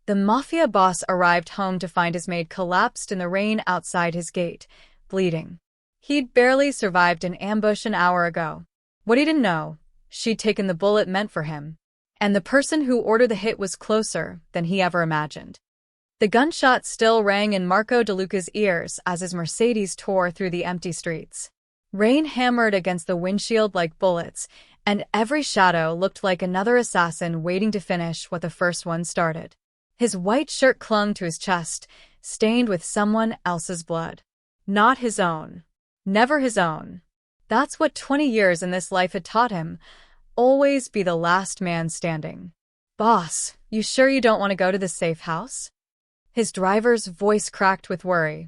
The Mafia boss arrived home to find his maid collapsed in the rain outside his gate, bleeding. He'd barely survived an ambush an hour ago. What he didn't know, she'd taken the bullet meant for him. And the person who ordered the hit was closer than he ever imagined. The gunshot still rang in Marco DeLuca's ears as his Mercedes tore through the empty streets. Rain hammered against the windshield like bullets, and every shadow looked like another assassin waiting to finish what the first one started. His white shirt clung to his chest, stained with someone else's blood. Not his own. Never his own. That's what 20 years in this life had taught him. Always be the last man standing. "Boss, you sure you don't want to go to this safe house?" His driver's voice cracked with worry.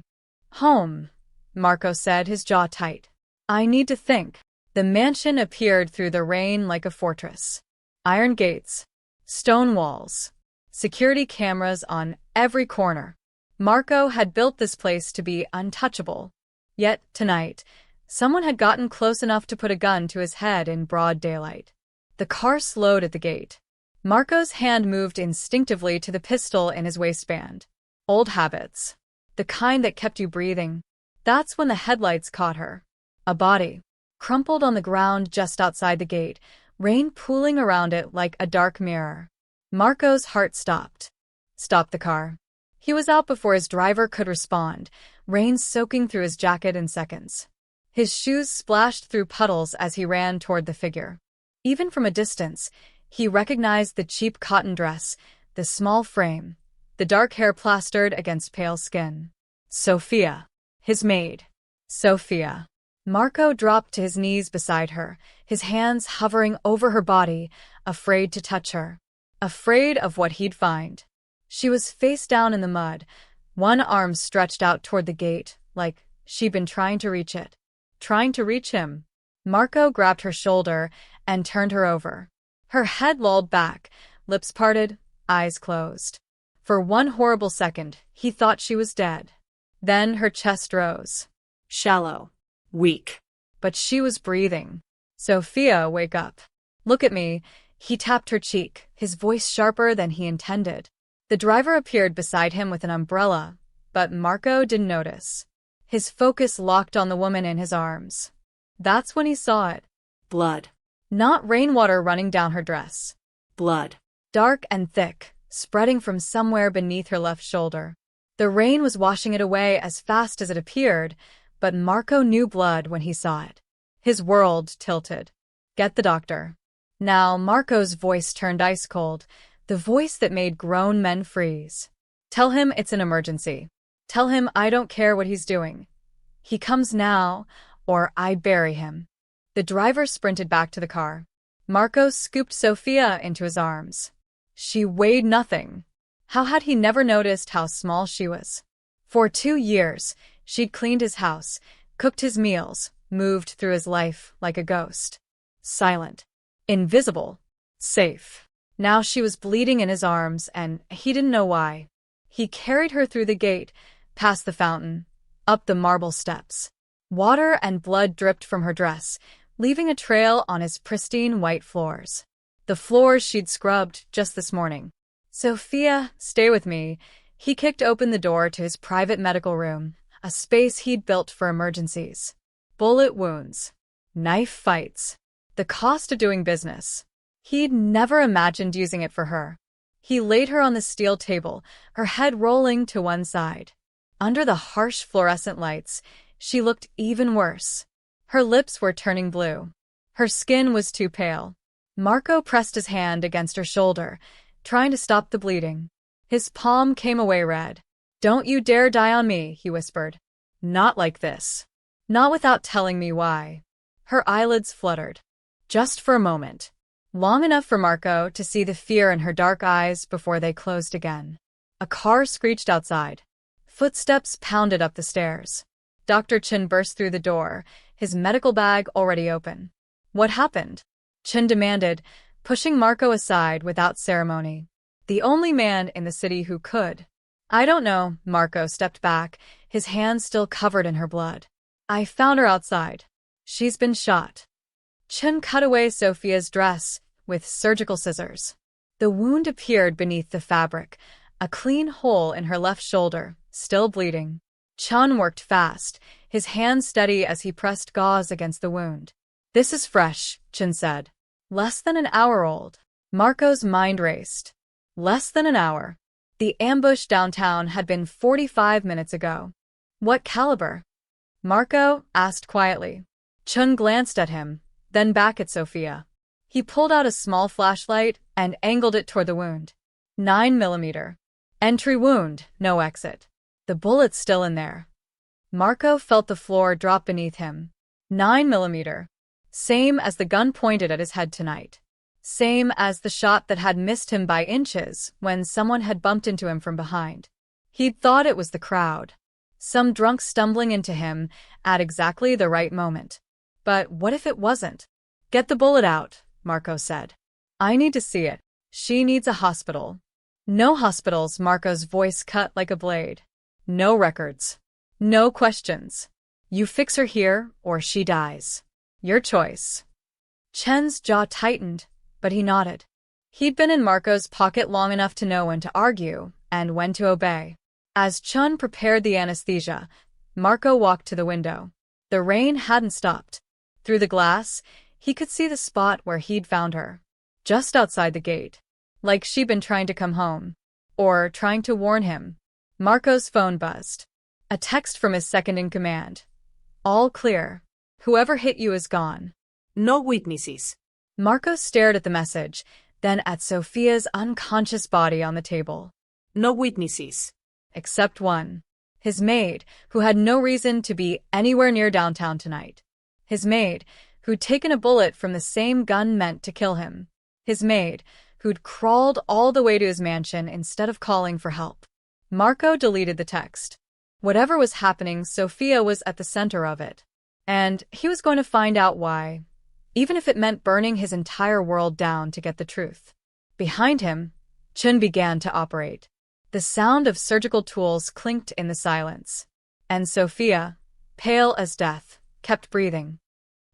"Home," Marco said, his jaw tight. "I need to think." The mansion appeared through the rain like a fortress. Iron gates, stone walls, security cameras on every corner. Marco had built this place to be untouchable. Yet, tonight, someone had gotten close enough to put a gun to his head in broad daylight. The car slowed at the gate. Marco's hand moved instinctively to the pistol in his waistband. Old habits. The kind that kept you breathing. That's when the headlights caught her. A body, crumpled on the ground just outside the gate, rain pooling around it like a dark mirror. Marco's heart stopped. Stopped the car. He was out before his driver could respond, rain soaking through his jacket in seconds. His shoes splashed through puddles as he ran toward the figure. Even from a distance, he recognized the cheap cotton dress, the small frame, the dark hair plastered against pale skin. Sophia. His maid. Sophia. Marco dropped to his knees beside her, his hands hovering over her body, afraid to touch her. Afraid of what he'd find. She was face down in the mud, one arm stretched out toward the gate, like she'd been trying to reach it. Trying to reach him. Marco grabbed her shoulder and turned her over. Her head lolled back, lips parted, eyes closed. For one horrible second, he thought she was dead. Then her chest rose. Shallow. Weak. But she was breathing. "Sophia, wake up. Look at me." He tapped her cheek, his voice sharper than he intended. The driver appeared beside him with an umbrella, but Marco didn't notice. His focus locked on the woman in his arms. That's when he saw it. Blood. Not rainwater running down her dress. Blood. Dark and thick, spreading from somewhere beneath her left shoulder. The rain was washing it away as fast as it appeared, but Marco knew blood when he saw it. His world tilted. "Get the doctor." Now Marco's voice turned ice cold, the voice that made grown men freeze. "Tell him it's an emergency. Tell him I don't care what he's doing. He comes now, or I bury him." The driver sprinted back to the car. Marco scooped Sophia into his arms. She weighed nothing. How had he never noticed how small she was? For 2 years, she'd cleaned his house, cooked his meals, moved through his life like a ghost. Silent. Invisible. Safe. Now she was bleeding in his arms, and he didn't know why. He carried her through the gate, past the fountain, up the marble steps. Water and blood dripped from her dress, leaving a trail on his pristine white floors. The floors she'd scrubbed just this morning. "Sophia, stay with me." He kicked open the door to his private medical room, a space he'd built for emergencies. Bullet wounds. Knife fights. The cost of doing business. He'd never imagined using it for her. He laid her on the steel table, her head rolling to one side. Under the harsh fluorescent lights, she looked even worse. Her lips were turning blue. Her skin was too pale. Marco pressed his hand against her shoulder, trying to stop the bleeding. His palm came away red. "Don't you dare die on me," he whispered. "Not like this. Not without telling me why." Her eyelids fluttered. Just for a moment. Long enough for Marco to see the fear in her dark eyes before they closed again. A car screeched outside. Footsteps pounded up the stairs. Dr. Chin burst through the door, his medical bag already open. "What happened?" Chin demanded, pushing Marco aside without ceremony. The only man in the city who could. "I don't know." Marco stepped back, his hands still covered in her blood. "I found her outside. She's been shot." Chin cut away Sophia's dress with surgical scissors. The wound appeared beneath the fabric, a clean hole in her left shoulder, still bleeding. Chun worked fast, his hands steady as he pressed gauze against the wound. "This is fresh," Chun said. "Less than an hour old." Marco's mind raced. Less than an hour. The ambush downtown had been 45 minutes ago. "What caliber?" Marco asked quietly. Chun glanced at him, then back at Sophia. He pulled out a small flashlight and angled it toward the wound. 9mm. Entry wound, no exit. The bullet's still in there. Marco felt the floor drop beneath him. 9mm. Same as the gun pointed at his head tonight. Same as the shot that had missed him by inches when someone had bumped into him from behind. He'd thought it was the crowd. Some drunk stumbling into him at exactly the right moment. But what if it wasn't? "Get the bullet out," Marco said. "I need to see it. She needs a hospital." "No hospitals," Marco's voice cut like a blade. "No records. No questions. You fix her here, or she dies. Your choice." Chen's jaw tightened, but he nodded. He'd been in Marco's pocket long enough to know when to argue and when to obey. As Chun prepared the anesthesia, Marco walked to the window. The rain hadn't stopped. Through the glass, he could see the spot where he'd found her. Just outside the gate. Like she'd been trying to come home. Or trying to warn him. Marco's phone buzzed. A text from his second-in-command. "All clear. Whoever hit you is gone. No witnesses." Marco stared at the message, then at Sophia's unconscious body on the table. "No witnesses. Except one. His maid, who had no reason to be anywhere near downtown tonight. His maid, who'd taken a bullet from the same gun meant to kill him. His maid, who'd crawled all the way to his mansion instead of calling for help." Marco deleted the text. Whatever was happening, Sophia was at the center of it. And he was going to find out why, even if it meant burning his entire world down to get the truth. Behind him, Chun began to operate. The sound of surgical tools clinked in the silence. And Sophia, pale as death, kept breathing.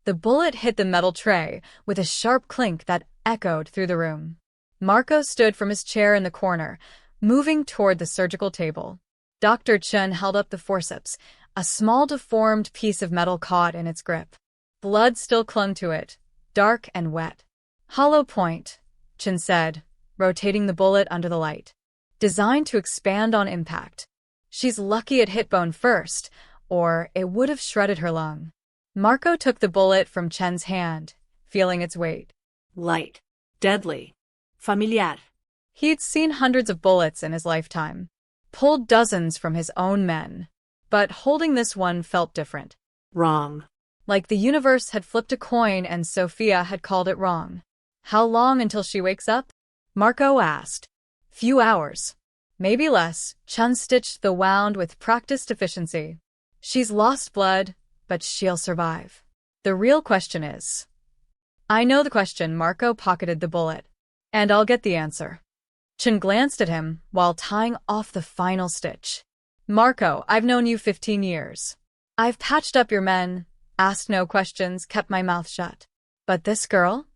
The bullet hit the metal tray with a sharp clink that echoed through the room. Marco stood from his chair in the corner, moving toward the surgical table. Dr. Chun held up the forceps, a small deformed piece of metal caught in its grip. Blood still clung to it, dark and wet. "Hollow point," Chun said, rotating the bullet under the light. "Designed to expand on impact. She's lucky it hit bone first, or it would have shredded her lung." Marco took the bullet from Chen's hand, feeling its weight. Light. Deadly. Familiar. He'd seen hundreds of bullets in his lifetime. Pulled dozens from his own men. But holding this one felt different. Wrong. Like the universe had flipped a coin and Sophia had called it wrong. "How long until she wakes up?" Marco asked. "Few hours. Maybe less." Chun stitched the wound with practiced efficiency. "She's lost blood, but she'll survive. The real question is..." "I know the question." Marco pocketed the bullet. "And I'll get the answer." Chun glanced at him while tying off the final stitch. "Marco, I've known you 15 years. I've patched up your men, asked no questions, kept my mouth shut. But this girl?"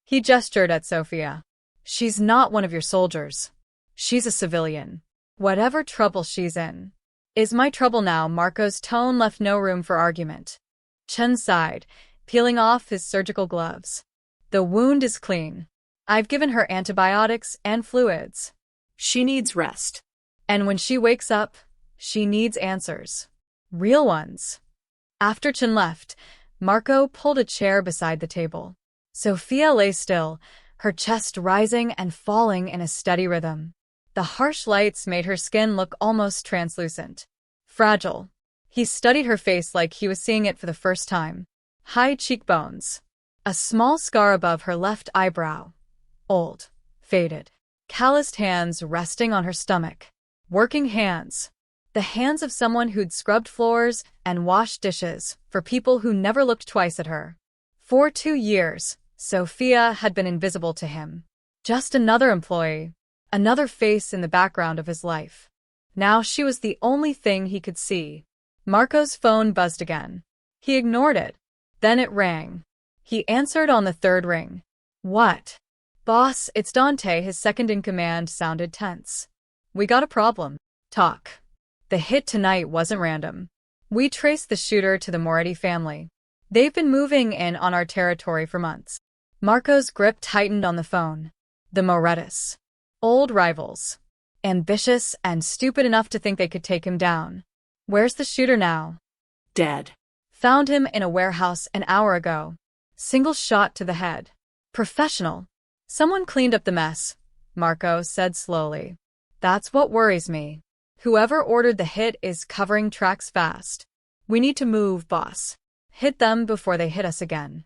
He gestured at Sophia. "She's not one of your soldiers. She's a civilian. Whatever trouble she's in is my trouble now." Marco's tone left no room for argument. Chun sighed, peeling off his surgical gloves. "The wound is clean. I've given her antibiotics and fluids. She needs rest. And when she wakes up, she needs answers. Real ones." After Chun left, Marco pulled a chair beside the table. Sophia lay still, her chest rising and falling in a steady rhythm. The harsh lights made her skin look almost translucent. Fragile. He studied her face like he was seeing it for the first time. High cheekbones. A small scar above her left eyebrow. Old. Faded. Calloused hands resting on her stomach. Working hands. The hands of someone who'd scrubbed floors and washed dishes for people who never looked twice at her. For 2 years, Sophia had been invisible to him. Just another employee. Another face in the background of his life. Now she was the only thing he could see. Marco's phone buzzed again. He ignored it. Then it rang. He answered on the third ring. "What?" "Boss, it's Dante." His second-in-command sounded tense. We got a problem. Talk. The hit tonight wasn't random. We traced the shooter to the Moretti family. They've been moving in on our territory for months. Marco's grip tightened on the phone. The Morettis. Old rivals. Ambitious and stupid enough to think they could take him down. Where's the shooter now? Dead. Found him in a warehouse an hour ago. Single shot to the head. Professional. Someone cleaned up the mess, Marco said slowly. That's what worries me. Whoever ordered the hit is covering tracks fast. We need to move, boss. Hit them before they hit us again.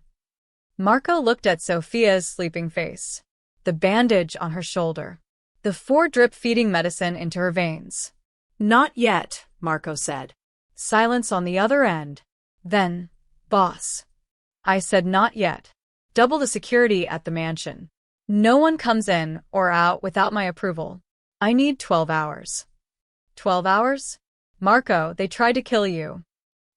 Marco looked at Sophia's sleeping face. The bandage on her shoulder. The 4-drip feeding medicine into her veins. Not yet, Marco said. Silence on the other end. Then, boss. I said not yet. Double the security at the mansion. No one comes in or out without my approval. I need 12 hours. 12 hours? Marco, they tried to kill you.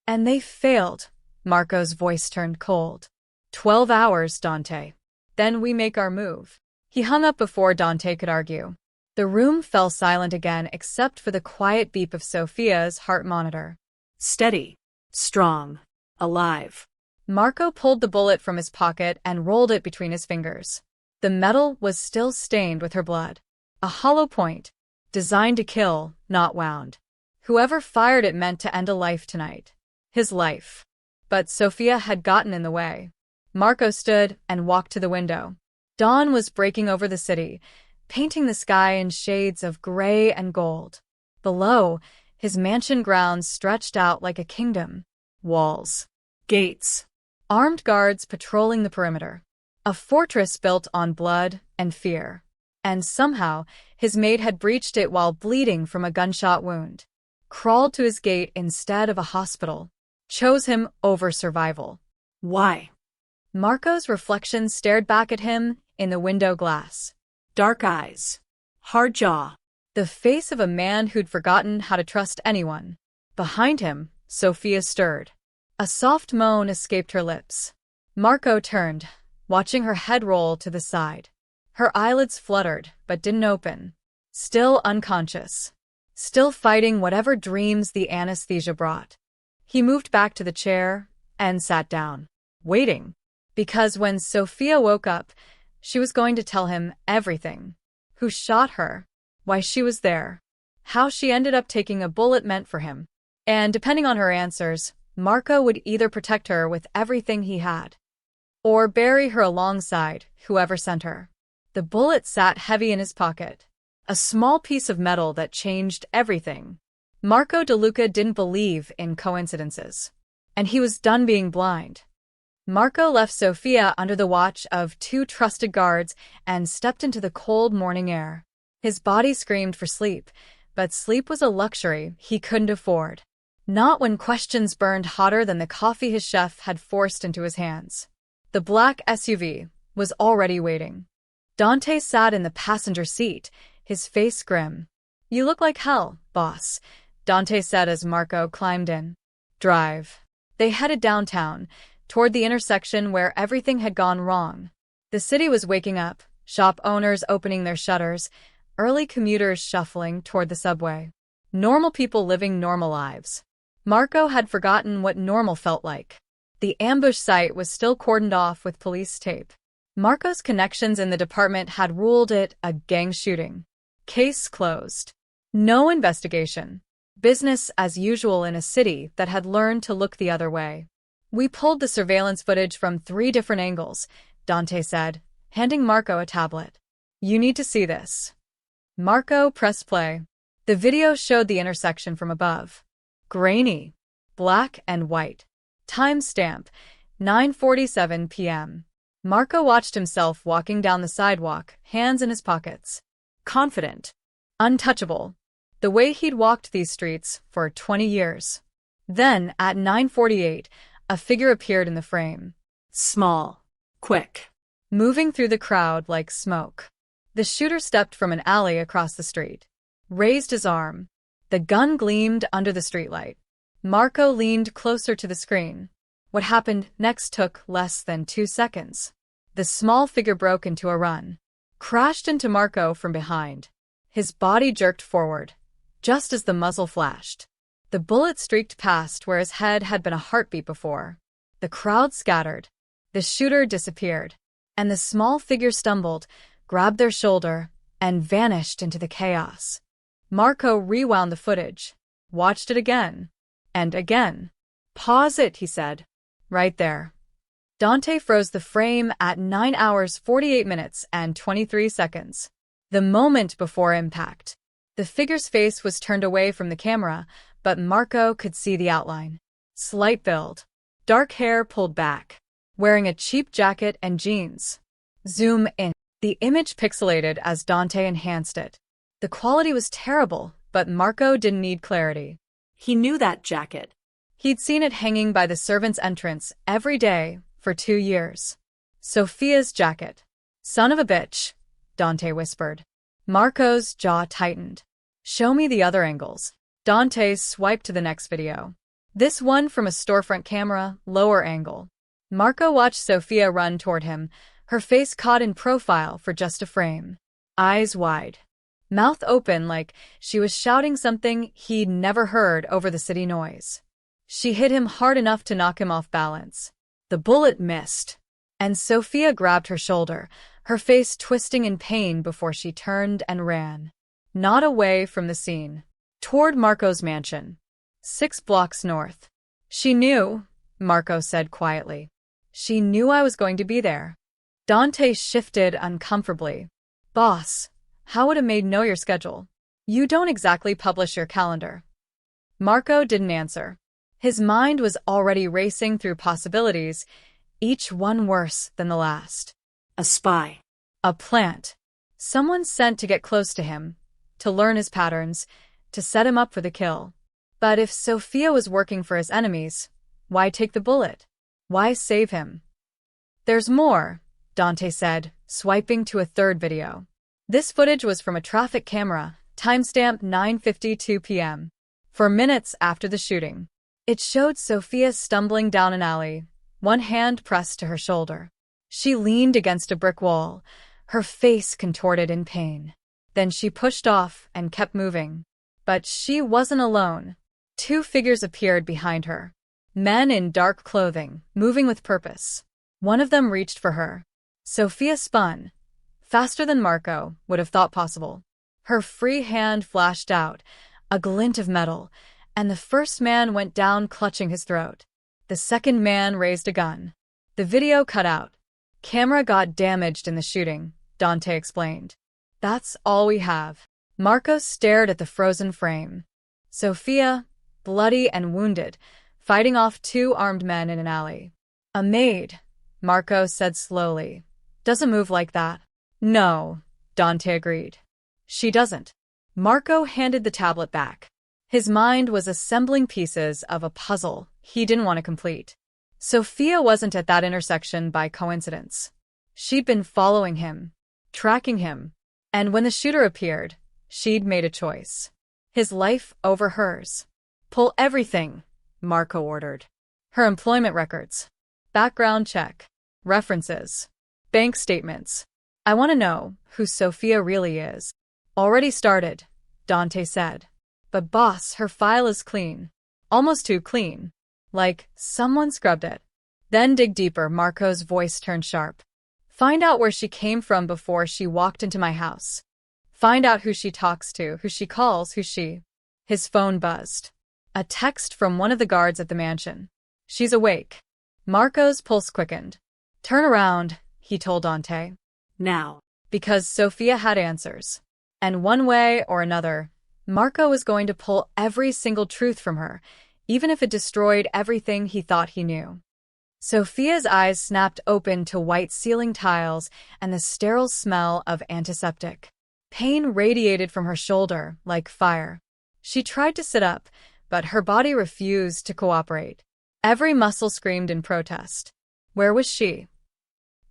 And they failed. Marco's voice turned cold. 12 hours, Dante. Then we make our move. He hung up before Dante could argue. The room fell silent again except for the quiet beep of Sophia's heart monitor. Steady. Strong. Alive. Marco pulled the bullet from his pocket and rolled it between his fingers. The metal was still stained with her blood. A hollow point. Designed to kill, not wound. Whoever fired it meant to end a life tonight. His life. But Sophia had gotten in the way. Marco stood and walked to the window. Dawn was breaking over the city, painting the sky in shades of gray and gold. Below, his mansion grounds stretched out like a kingdom. Walls. Gates. Armed guards patrolling the perimeter. A fortress built on blood and fear. And somehow, his maid had breached it while bleeding from a gunshot wound. Crawled to his gate instead of a hospital. Chose him over survival. Why? Marco's reflection stared back at him in the window glass. Dark eyes. Hard jaw. The face of a man who'd forgotten how to trust anyone. Behind him, Sophia stirred. A soft moan escaped her lips. Marco turned, watching her head roll to the side. Her eyelids fluttered, but didn't open. Still unconscious. Still fighting whatever dreams the anesthesia brought. He moved back to the chair and sat down, waiting. Because when Sophia woke up, she was going to tell him everything. Who shot her, why she was there, how she ended up taking a bullet meant for him. And depending on her answers, Marco would either protect her with everything he had, or bury her alongside whoever sent her. The bullet sat heavy in his pocket. A small piece of metal that changed everything. Marco DeLuca didn't believe in coincidences. And he was done being blind. Marco left Sophia under the watch of 2 trusted guards and stepped into the cold morning air. His body screamed for sleep, but sleep was a luxury he couldn't afford. Not when questions burned hotter than the coffee his chef had forced into his hands. The black SUV was already waiting. Dante sat in the passenger seat, his face grim. You look like hell, boss, Dante said as Marco climbed in. Drive. They headed downtown, toward the intersection where everything had gone wrong. The city was waking up, shop owners opening their shutters, early commuters shuffling toward the subway. Normal people living normal lives. Marco had forgotten what normal felt like. The ambush site was still cordoned off with police tape. Marco's connections in the department had ruled it a gang shooting. Case closed. No investigation. Business as usual in a city that had learned to look the other way. We pulled the surveillance footage from 3 different angles, Dante said, handing Marco a tablet. You need to see this. Marco pressed play. The video showed the intersection from above. Grainy. Black and white. Timestamp, 9:47 p.m. Marco watched himself walking down the sidewalk, hands in his pockets. Confident. Untouchable. The way he'd walked these streets for 20 years. Then, at 9:48, a figure appeared in the frame. Small. Quick. Moving through the crowd like smoke. The shooter stepped from an alley across the street. Raised his arm. The gun gleamed under the streetlight. Marco leaned closer to the screen. What happened next took less than 2 seconds. The small figure broke into a run. Crashed into Marco from behind. His body jerked forward, just as the muzzle flashed. The bullet streaked past where his head had been a heartbeat before. The crowd scattered. The shooter disappeared, and the small figure stumbled, grabbed their shoulder, and vanished into the chaos. Marco rewound the footage, watched it again, and again. "Pause it," he said. "Right there." Dante froze the frame at 9 hours 48 minutes and 23 seconds. The moment before impact. The figure's face was turned away from the camera, but Marco could see the outline. Slight build. Dark hair pulled back. Wearing a cheap jacket and jeans. Zoom in. The image pixelated as Dante enhanced it. The quality was terrible, but Marco didn't need clarity. He knew that jacket. He'd seen it hanging by the servants' entrance every day for 2 years. Sophia's jacket. "Son of a bitch," Dante whispered. Marco's jaw tightened. "Show me the other angles." Dante swiped to the next video. This one from a storefront camera, lower angle. Marco watched Sophia run toward him, her face caught in profile for just a frame. Eyes wide. Mouth open like she was shouting something he'd never heard over the city noise. She hit him hard enough to knock him off balance. The bullet missed, and Sophia grabbed her shoulder, her face twisting in pain before she turned and ran. Not away from the scene. Toward Marco's mansion. 6 blocks north. "She knew," Marco said quietly. "She knew I was going to be there." Dante shifted uncomfortably. "Boss, how would a maid know your schedule? You don't exactly publish your calendar." Marco didn't answer. His mind was already racing through possibilities, each one worse than the last. A spy. A plant. Someone sent to get close to him, to learn his patterns, to set him up for the kill. But if Sophia was working for his enemies, why take the bullet? Why save him? "There's more," Dante said, swiping to a third video. This footage was from a traffic camera, timestamp 9:52 p.m. For minutes after the shooting. It showed Sophia stumbling down an alley, one hand pressed to her shoulder. She leaned against a brick wall, her face contorted in pain. Then she pushed off and kept moving. But she wasn't alone. 2 figures appeared behind her. Men in dark clothing, moving with purpose. One of them reached for her. Sophia spun. Faster than Marco would have thought possible. Her free hand flashed out, a glint of metal, and the first man went down clutching his throat. The second man raised a gun. The video cut out. "Camera got damaged in the shooting," Dante explained. "That's all we have." Marco stared at the frozen frame. Sophia, bloody and wounded, fighting off 2 armed men in an alley. "A maid," Marco said slowly. "Doesn't move like that." "No," Dante agreed. "She doesn't." Marco handed the tablet back. His mind was assembling pieces of a puzzle he didn't want to complete. Sophia wasn't at that intersection by coincidence. She'd been following him, tracking him, and when the shooter appeared, she'd made a choice. His life over hers. "Pull everything," Marco ordered. Her employment records. Background check. References. Bank statements. "I want to know who Sophia really is." "Already started," Dante said. "But boss, her file is clean. Almost too clean. Like someone scrubbed it." "Then dig deeper," Marco's voice turned sharp. "Find out where she came from before she walked into my house. Find out who she talks to, who she calls, who she—" His phone buzzed. A text from one of the guards at the mansion. "She's awake." Marco's pulse quickened. "Turn around," he told Dante. Now. Because Sophia had answers. And one way or another, Marco was going to pull every single truth from her, even if it destroyed everything he thought he knew. Sophia's eyes snapped open to white ceiling tiles and the sterile smell of antiseptic. Pain radiated from her shoulder like fire. She tried to sit up, but her body refused to cooperate. Every muscle screamed in protest. Where was she?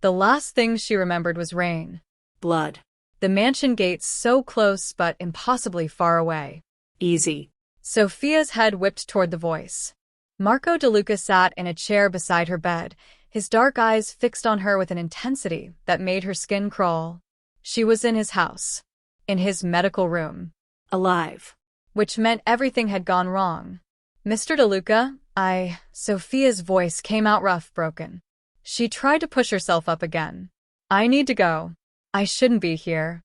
The last thing she remembered was rain. Blood. The mansion gates so close but impossibly far away. Easy. Sophia's head whipped toward the voice. Marco DeLuca sat in a chair beside her bed, his dark eyes fixed on her with an intensity that made her skin crawl. She was in his house. in his medical room. Alive. Which meant everything had gone wrong. Mr. DeLuca, Sophia's voice came out rough, broken. She tried to push herself up again. I need to go. I shouldn't be here.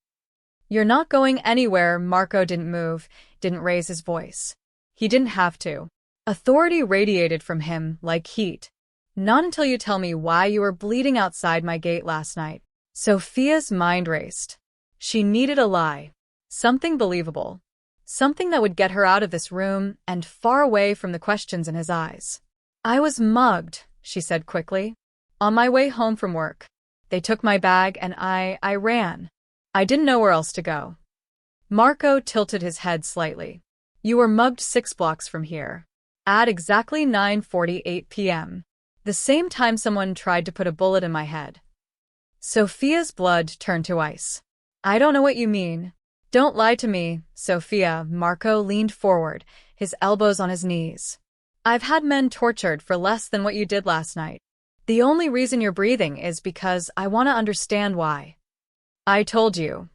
You're not going anywhere. Marco didn't move, didn't raise his voice. He didn't have to. Authority radiated from him like heat. Not until you tell me why you were bleeding outside my gate last night. Sophia's mind raced. She needed a lie. Something believable. Something that would get her out of this room and far away from the questions in his eyes. I was mugged, she said quickly. On my way home from work. They took my bag and I ran. I didn't know where else to go. Marco tilted his head slightly. You were mugged 6 blocks from here. At exactly 9:48 p.m. The same time someone tried to put a bullet in my head. Sophia's blood turned to ice. I don't know what you mean. Don't lie to me, Sophia. Marco leaned forward, his elbows on his knees. I've had men tortured for less than what you did last night. The only reason you're breathing is because I want to understand why. I told you.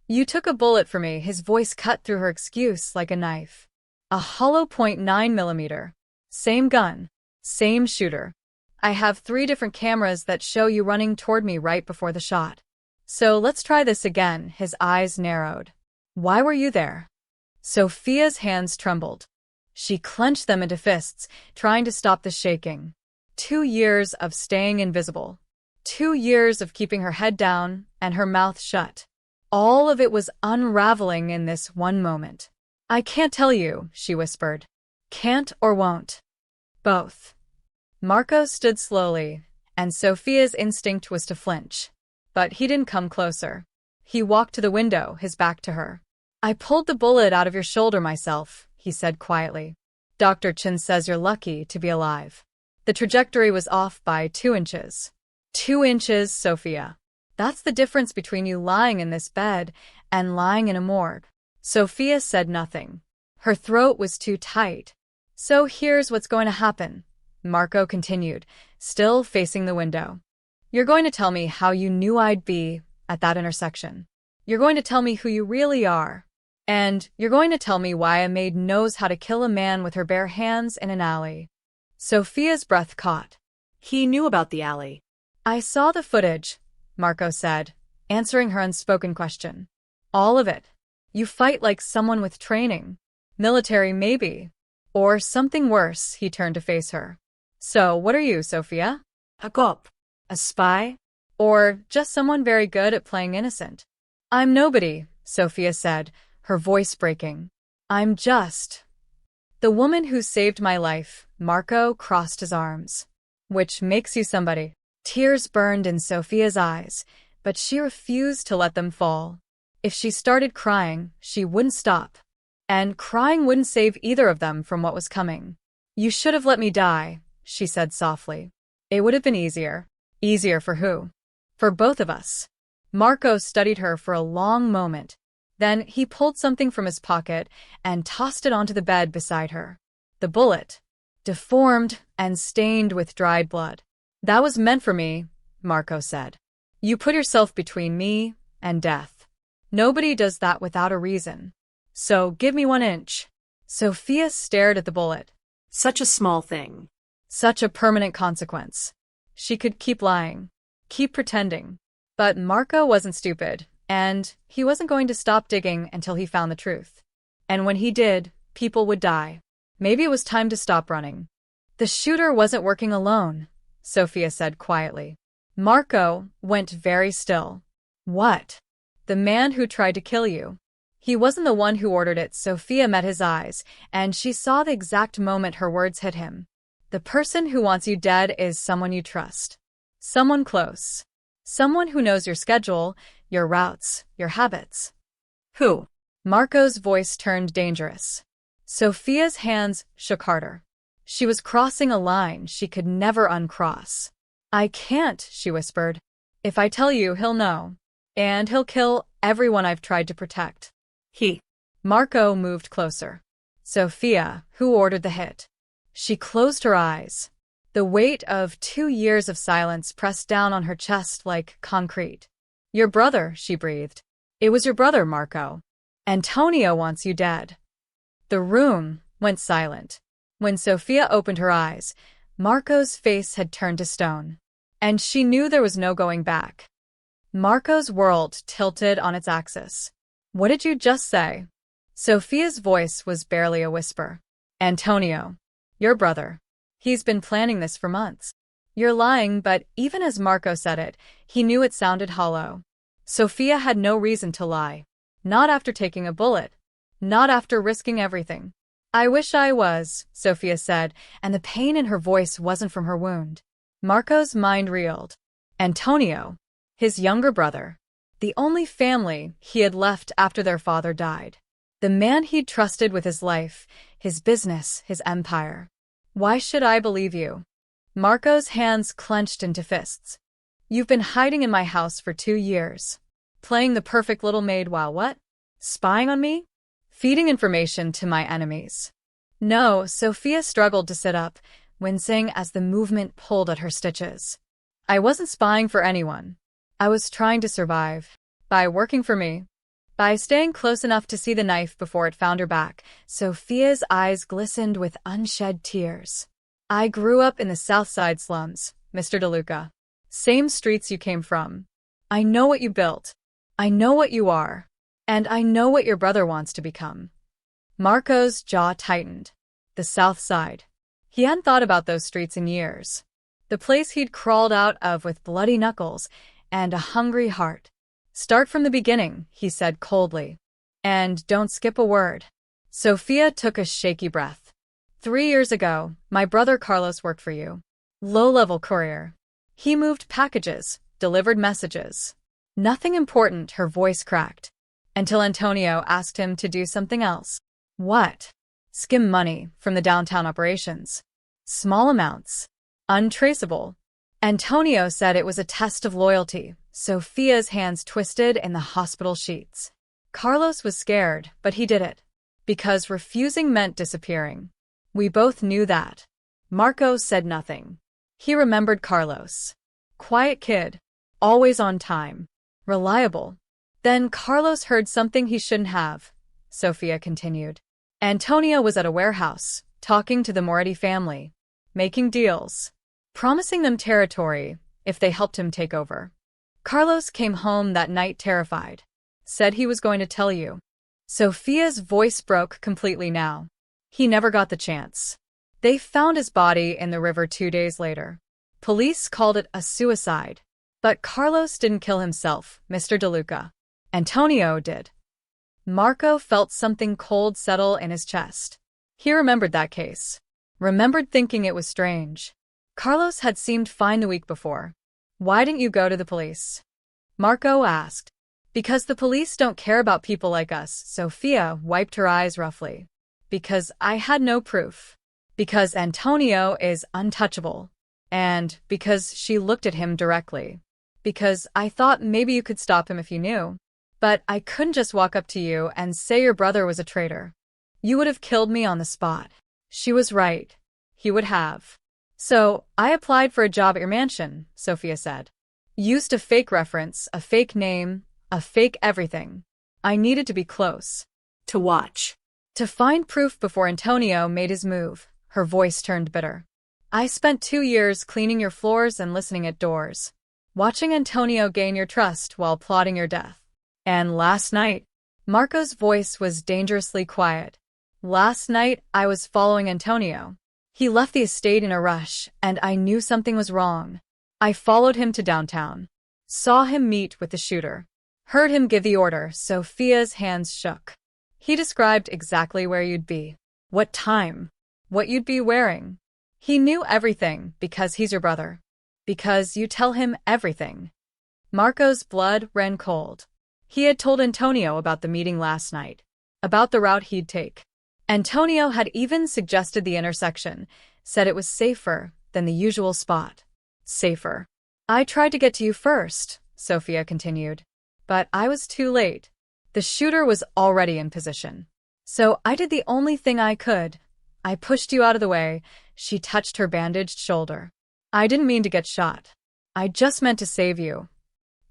You took a bullet for me. His voice cut through her excuse like a knife. A hollow .9mm. Same gun. Same shooter. I have 3 different cameras that show you running toward me right before the shot. So let's try this again. His eyes narrowed. Why were you there? Sophia's hands trembled. She clenched them into fists, trying to stop the shaking. 2 years of staying invisible. 2 years of keeping her head down and her mouth shut. All of it was unraveling in this one moment. I can't tell you, she whispered. Can't or won't. Both. Marco stood slowly, and Sophia's instinct was to flinch. But he didn't come closer. He walked to the window, his back to her. I pulled the bullet out of your shoulder myself, he said quietly. Dr. Chin says you're lucky to be alive. The trajectory was off by 2 inches. 2 inches, Sophia. That's the difference between you lying in this bed and lying in a morgue. Sophia said nothing. Her throat was too tight. So here's what's going to happen, Marco continued, still facing the window. You're going to tell me how you knew I'd be at that intersection. You're going to tell me who you really are. And you're going to tell me why a maid knows how to kill a man with her bare hands in an alley. Sophia's breath caught. He knew about the alley. I saw the footage, Marco said, answering her unspoken question. All of it. You fight like someone with training. Military, maybe. Or something worse. He turned to face her. So, what are you, Sophia? A cop. A spy? Or just someone very good at playing innocent? I'm nobody, Sophia said, her voice breaking. I'm just the woman who saved my life. Marco crossed his arms. Which makes you somebody. Tears burned in Sophia's eyes, but she refused to let them fall. If she started crying, she wouldn't stop. And crying wouldn't save either of them from what was coming. You should have let me die, she said softly. It would have been easier. Easier for who? For both of us. Marco studied her for a long moment. Then he pulled something from his pocket and tossed it onto the bed beside her. The bullet. Deformed and stained with dried blood. That was meant for me, Marco said. You put yourself between me and death. Nobody does that without a reason. So give me 1 inch. Sophia stared at the bullet. Such a small thing. Such a permanent consequence. She could keep lying. Keep pretending. But Marco wasn't stupid, and he wasn't going to stop digging until he found the truth. And when he did, people would die. Maybe it was time to stop running. The shooter wasn't working alone, Sophia said quietly. Marco went very still. What? The man who tried to kill you. He wasn't the one who ordered it. Sophia met his eyes, and she saw the exact moment her words hit him. The person who wants you dead is someone you trust. Someone close. Someone who knows your schedule, your routes, your habits. Who? Marco's voice turned dangerous. Sophia's hands shook harder. She was crossing a line she could never uncross. I can't, she whispered. If I tell you, he'll know. And he'll kill everyone I've tried to protect. He. Marco moved closer. Sophia, who ordered the hit. She closed her eyes. The weight of 2 years of silence pressed down on her chest like concrete. Your brother, she breathed. It was your brother, Marco. Antonio wants you dead. The room went silent. When Sophia opened her eyes, Marco's face had turned to stone. And she knew there was no going back. Marco's world tilted on its axis. What did you just say? Sophia's voice was barely a whisper. Antonio, your brother. He's been planning this for months. You're lying, but even as Marco said it, he knew it sounded hollow. Sophia had no reason to lie. Not after taking a bullet. Not after risking everything. I wish I was, Sophia said, and the pain in her voice wasn't from her wound. Marco's mind reeled. Antonio, his younger brother. The only family he had left after their father died. The man he'd trusted with his life, his business, his empire. Why should I believe you? Marco's hands clenched into fists. You've been hiding in my house for 2 years. Playing the perfect little maid while what? Spying on me? Feeding information to my enemies. No, Sophia struggled to sit up, wincing as the movement pulled at her stitches. I wasn't spying for anyone. I was trying to survive. By working for me. By staying close enough to see the knife before it found her back, Sophia's eyes glistened with unshed tears. I grew up in the South Side slums, Mr. DeLuca. Same streets you came from. I know what you built. I know what you are. And I know what your brother wants to become. Marco's jaw tightened. The South Side. He hadn't thought about those streets in years. The place he'd crawled out of with bloody knuckles and a hungry heart. Start from the beginning, he said coldly. And don't skip a word. Sophia took a shaky breath. 3 years ago, my brother Carlos worked for you. Low-level courier. He moved packages, delivered messages. Nothing important, her voice cracked. Until Antonio asked him to do something else. What? Skim money from the downtown operations. Small amounts. Untraceable. Antonio said it was a test of loyalty. Sophia's hands twisted in the hospital sheets. Carlos was scared, but he did it. Because refusing meant disappearing. We both knew that. Marco said nothing. He remembered Carlos. Quiet kid. Always on time. Reliable. Then Carlos heard something he shouldn't have, Sophia continued. Antonio was at a warehouse, talking to the Moretti family. Making deals. Promising them territory if they helped him take over. Carlos came home that night terrified. Said he was going to tell you. Sophia's voice broke completely now. He never got the chance. They found his body in the river 2 days later. Police called it a suicide. But Carlos didn't kill himself, Mr. DeLuca. Antonio did. Marco felt something cold settle in his chest. He remembered that case. Remembered thinking it was strange. Carlos had seemed fine the week before. Why didn't you go to the police? Marco asked. Because the police don't care about people like us, Sophia wiped her eyes roughly. Because I had no proof. Because Antonio is untouchable. And because she looked at him directly. Because I thought maybe you could stop him if you knew. But I couldn't just walk up to you and say your brother was a traitor. You would have killed me on the spot. She was right. He would have. So, I applied for a job at your mansion, Sophia said. Used a fake reference, a fake name, a fake everything. I needed to be close. To watch. To find proof before Antonio made his move. Her voice turned bitter. I spent 2 years cleaning your floors and listening at doors. Watching Antonio gain your trust while plotting your death. And last night, Marco's voice was dangerously quiet. Last night, I was following Antonio. He left the estate in a rush, and I knew something was wrong. I followed him to downtown. Saw him meet with the shooter. Heard him give the order. Sophia's hands shook. He described exactly where you'd be. What time. What you'd be wearing. He knew everything because he's your brother. Because you tell him everything. Marco's blood ran cold. He had told Antonio about the meeting last night. About the route he'd take. Antonio had even suggested the intersection, said it was safer than the usual spot. Safer. I tried to get to you first, Sophia continued. But I was too late. The shooter was already in position. So I did the only thing I could. I pushed you out of the way. She touched her bandaged shoulder. I didn't mean to get shot. I just meant to save you.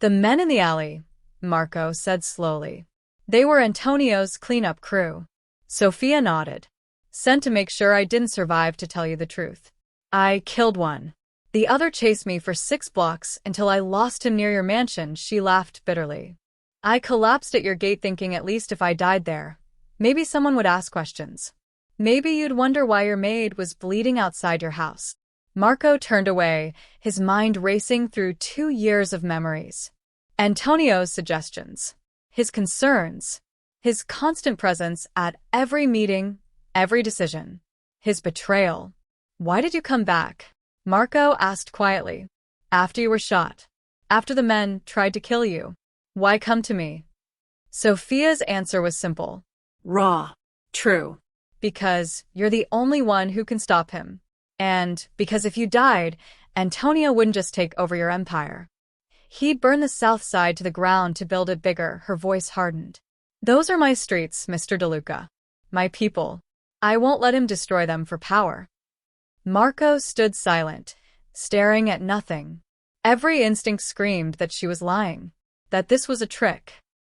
The men in the alley, Marco said slowly. They were Antonio's cleanup crew. Sophia nodded. Sent to make sure I didn't survive to tell you the truth. I killed one. The other chased me for 6 blocks until I lost him near your mansion, she laughed bitterly. I collapsed at your gate thinking at least if I died there, maybe someone would ask questions. Maybe you'd wonder why your maid was bleeding outside your house. Marco turned away, his mind racing through 2 years of memories. Antonio's suggestions, his concerns, his constant presence at every meeting, every decision, his betrayal. Why did you come back? Marco asked quietly. After you were shot. After the men tried to kill you. Why come to me? Sophia's answer was simple. Raw. True. Because you're the only one who can stop him. And because if you died, Antonio wouldn't just take over your empire. He'd burn the south side to the ground to build it bigger, her voice hardened. Those are my streets, Mr. DeLuca. My people. I won't let him destroy them for power. Marco stood silent, staring at nothing. Every instinct screamed that she was lying, that this was a trick,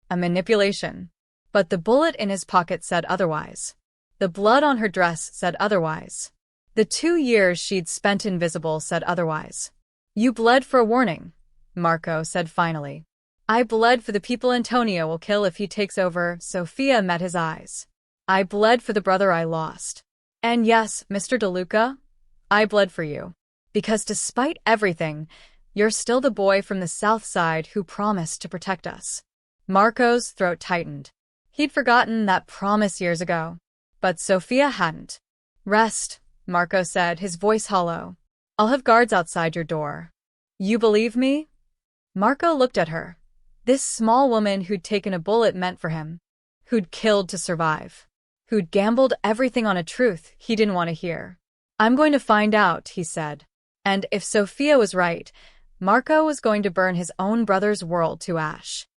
a manipulation. But the bullet in his pocket said otherwise. The blood on her dress said otherwise. The 2 years she'd spent invisible said otherwise. You bled for a warning, Marco said finally. I bled for the people Antonio will kill if he takes over. Sophia met his eyes. I bled for the brother I lost. And yes, Mr. DeLuca, I bled for you. Because despite everything, you're still the boy from the south side who promised to protect us. Marco's throat tightened. He'd forgotten that promise years ago. But Sophia hadn't. Rest, Marco said, his voice hollow. I'll have guards outside your door. You believe me? Marco looked at her. This small woman who'd taken a bullet meant for him. Who'd killed to survive. Who'd gambled everything on a truth he didn't want to hear. I'm going to find out, he said. And if Sophia was right, Marco was going to burn his own brother's world to ash.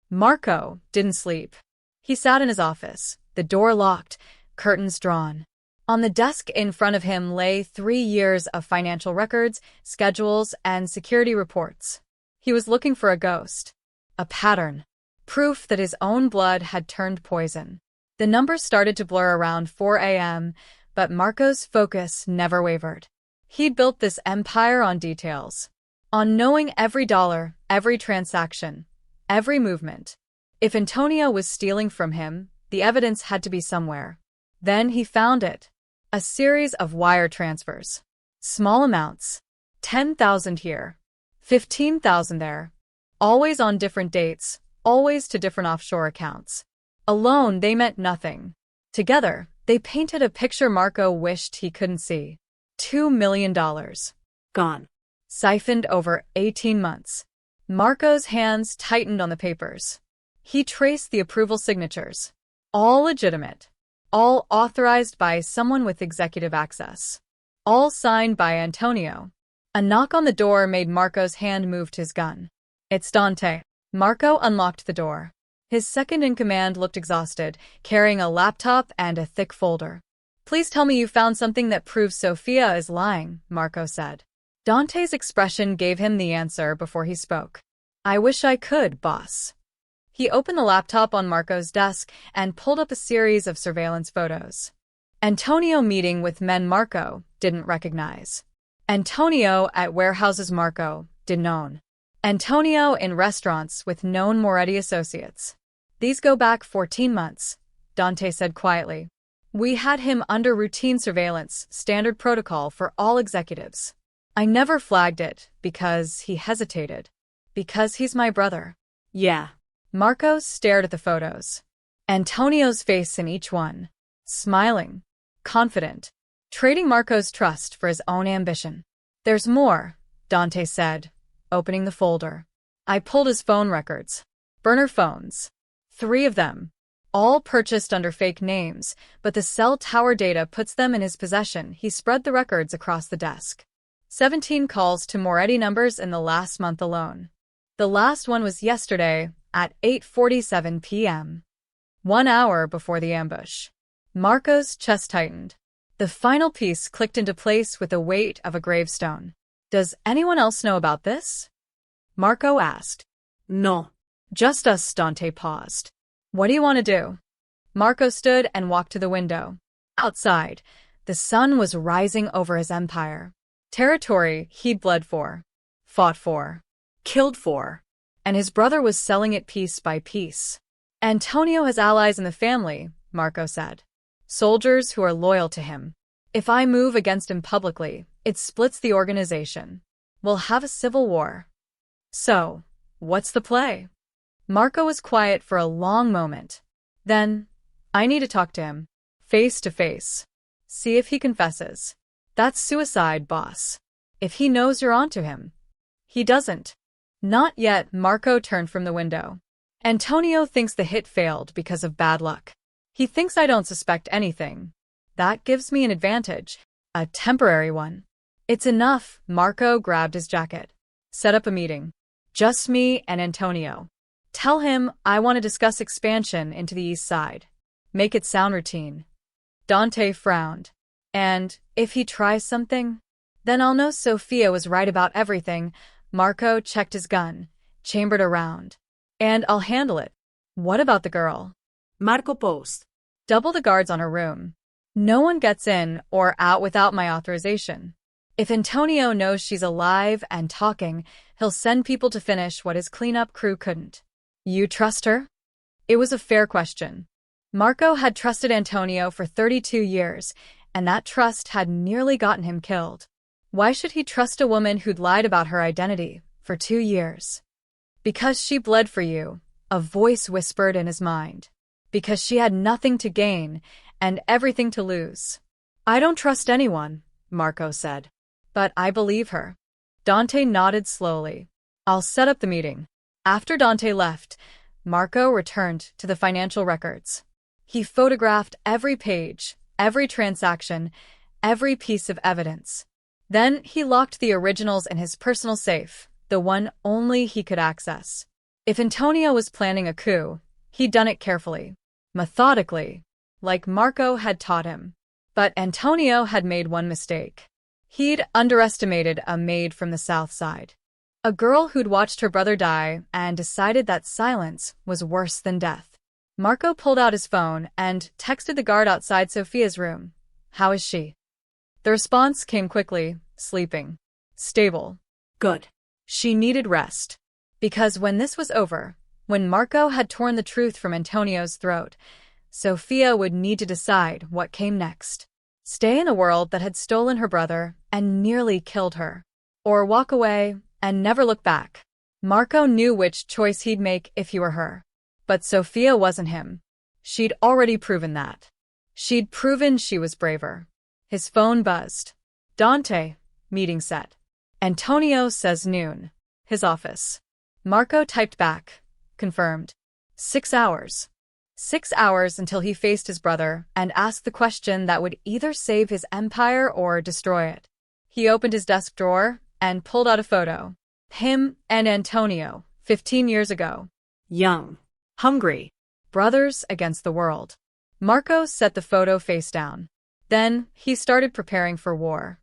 Marco didn't sleep. He sat in his office, the door locked, curtains drawn. On the desk in front of him lay 3 years of financial records, schedules, and security reports. He was looking for a ghost. A pattern. Proof that his own blood had turned poison. The numbers started to blur around 4 a.m., but Marco's focus never wavered. He'd built this empire on details. On knowing every dollar, every transaction, every movement. If Antonio was stealing from him, the evidence had to be somewhere. Then he found it. A series of wire transfers. Small amounts. 10,000 here. 15,000 there. Always on different dates, always to different offshore accounts. Alone, they meant nothing. Together, they painted a picture Marco wished he couldn't see. $2 million. Gone. Siphoned over 18 months. Marco's hands tightened on the papers. He traced the approval signatures. All legitimate. All authorized by someone with executive access. All signed by Antonio. A knock on the door made Marco's hand move to his gun. It's Dante. Marco unlocked the door. His second-in-command looked exhausted, carrying a laptop and a thick folder. Please tell me you found something that proves Sophia is lying, Marco said. Dante's expression gave him the answer before he spoke. I wish I could, boss. He opened the laptop on Marco's desk and pulled up a series of surveillance photos. Antonio meeting with men Marco didn't recognize. Antonio at warehouses Marco didn't own. Antonio in restaurants with known Moretti associates. These go back 14 months, Dante said quietly. We had him under routine surveillance, standard protocol for all executives. I never flagged it because he hesitated. Because he's my brother. Yeah. Marco stared at the photos. Antonio's face in each one. Smiling. Confident. Trading Marco's trust for his own ambition. There's more, Dante said, opening the folder. I pulled his phone records. Burner phones. 3 of them. All purchased under fake names, but the cell tower data puts them in his possession. He spread the records across the desk. 17 calls to Moretti numbers in the last month alone. The last one was yesterday at 8:47 p.m. 1 hour before the ambush. Marco's chest tightened. The final piece clicked into place with the weight of a gravestone. Does anyone else know about this? Marco asked. No. Just us. Dante paused. What do you want to do? Marco stood and walked to the window. Outside, the sun was rising over his empire. Territory he'd bled for, fought for, killed for, and his brother was selling it piece by piece. Antonio has allies in the family, Marco said. Soldiers who are loyal to him. If I move against him publicly, it splits the organization. We'll have a civil war. So, what's the play? Marco was quiet for a long moment. Then, I need to talk to him. Face to face. See if he confesses. That's suicide, boss. If he knows you're onto him. He doesn't. Not yet. Marco turned from the window. Antonio thinks the hit failed because of bad luck. He thinks I don't suspect anything. That gives me an advantage. A temporary one. It's enough. Marco grabbed his jacket. Set up a meeting. Just me and Antonio. Tell him I want to discuss expansion into the east side. Make it sound routine. Dante frowned. And if he tries something? Then I'll know Sofia was right about everything. Marco checked his gun, chambered around. And I'll handle it. What about the girl? Marco paused. Double the guards on her room. No one gets in or out without my authorization. If Antonio knows she's alive and talking, he'll send people to finish what his cleanup crew couldn't. You trust her? It was a fair question. Marco had trusted Antonio for 32 years, and that trust had nearly gotten him killed. Why should he trust a woman who'd lied about her identity for 2 years? Because she bled for you, a voice whispered in his mind. Because she had nothing to gain and everything to lose. I don't trust anyone, Marco said. But I believe her. Dante nodded slowly. I'll set up the meeting. After Dante left, Marco returned to the financial records. He photographed every page, every transaction, every piece of evidence. Then he locked the originals in his personal safe, the one only he could access. If Antonio was planning a coup, he'd done it carefully, methodically, like Marco had taught him. But Antonio had made one mistake. He'd underestimated a maid from the south side. A girl who'd watched her brother die and decided that silence was worse than death. Marco pulled out his phone and texted the guard outside Sofia's room. How is she? The response came quickly, sleeping. Stable. Good. She needed rest. Because when this was over, when Marco had torn the truth from Antonio's throat, Sofia would need to decide what came next. Stay in a world that had stolen her brother and nearly killed her. Or walk away and never look back. Marco knew which choice he'd make if he were her. But Sofia wasn't him. She'd already proven that. She'd proven she was braver. His phone buzzed. Dante. Meeting set. Antonio says noon. His office. Marco typed back. Confirmed. 6 hours. 6 hours until he faced his brother and asked the question that would either save his empire or destroy it. He opened his desk drawer and pulled out a photo. Him and Antonio, 15 years ago. Young. Hungry. Brothers against the world. Marco set the photo face down. Then he started preparing for war.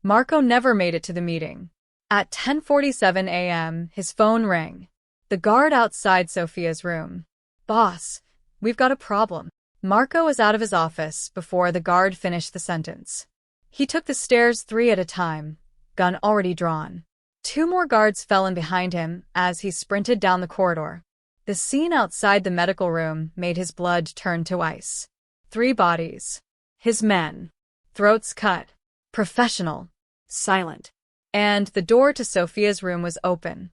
Marco never made it to the meeting. At 10:47 a.m., his phone rang. The guard outside Sofia's room. Boss, we've got a problem. Marco was out of his office before the guard finished the sentence. He took the stairs 3 at a time, gun already drawn. 2 more guards fell in behind him as he sprinted down the corridor. The scene outside the medical room made his blood turn to ice. 3 bodies. His men. Throats cut. Professional. Silent. And the door to Sofia's room was open.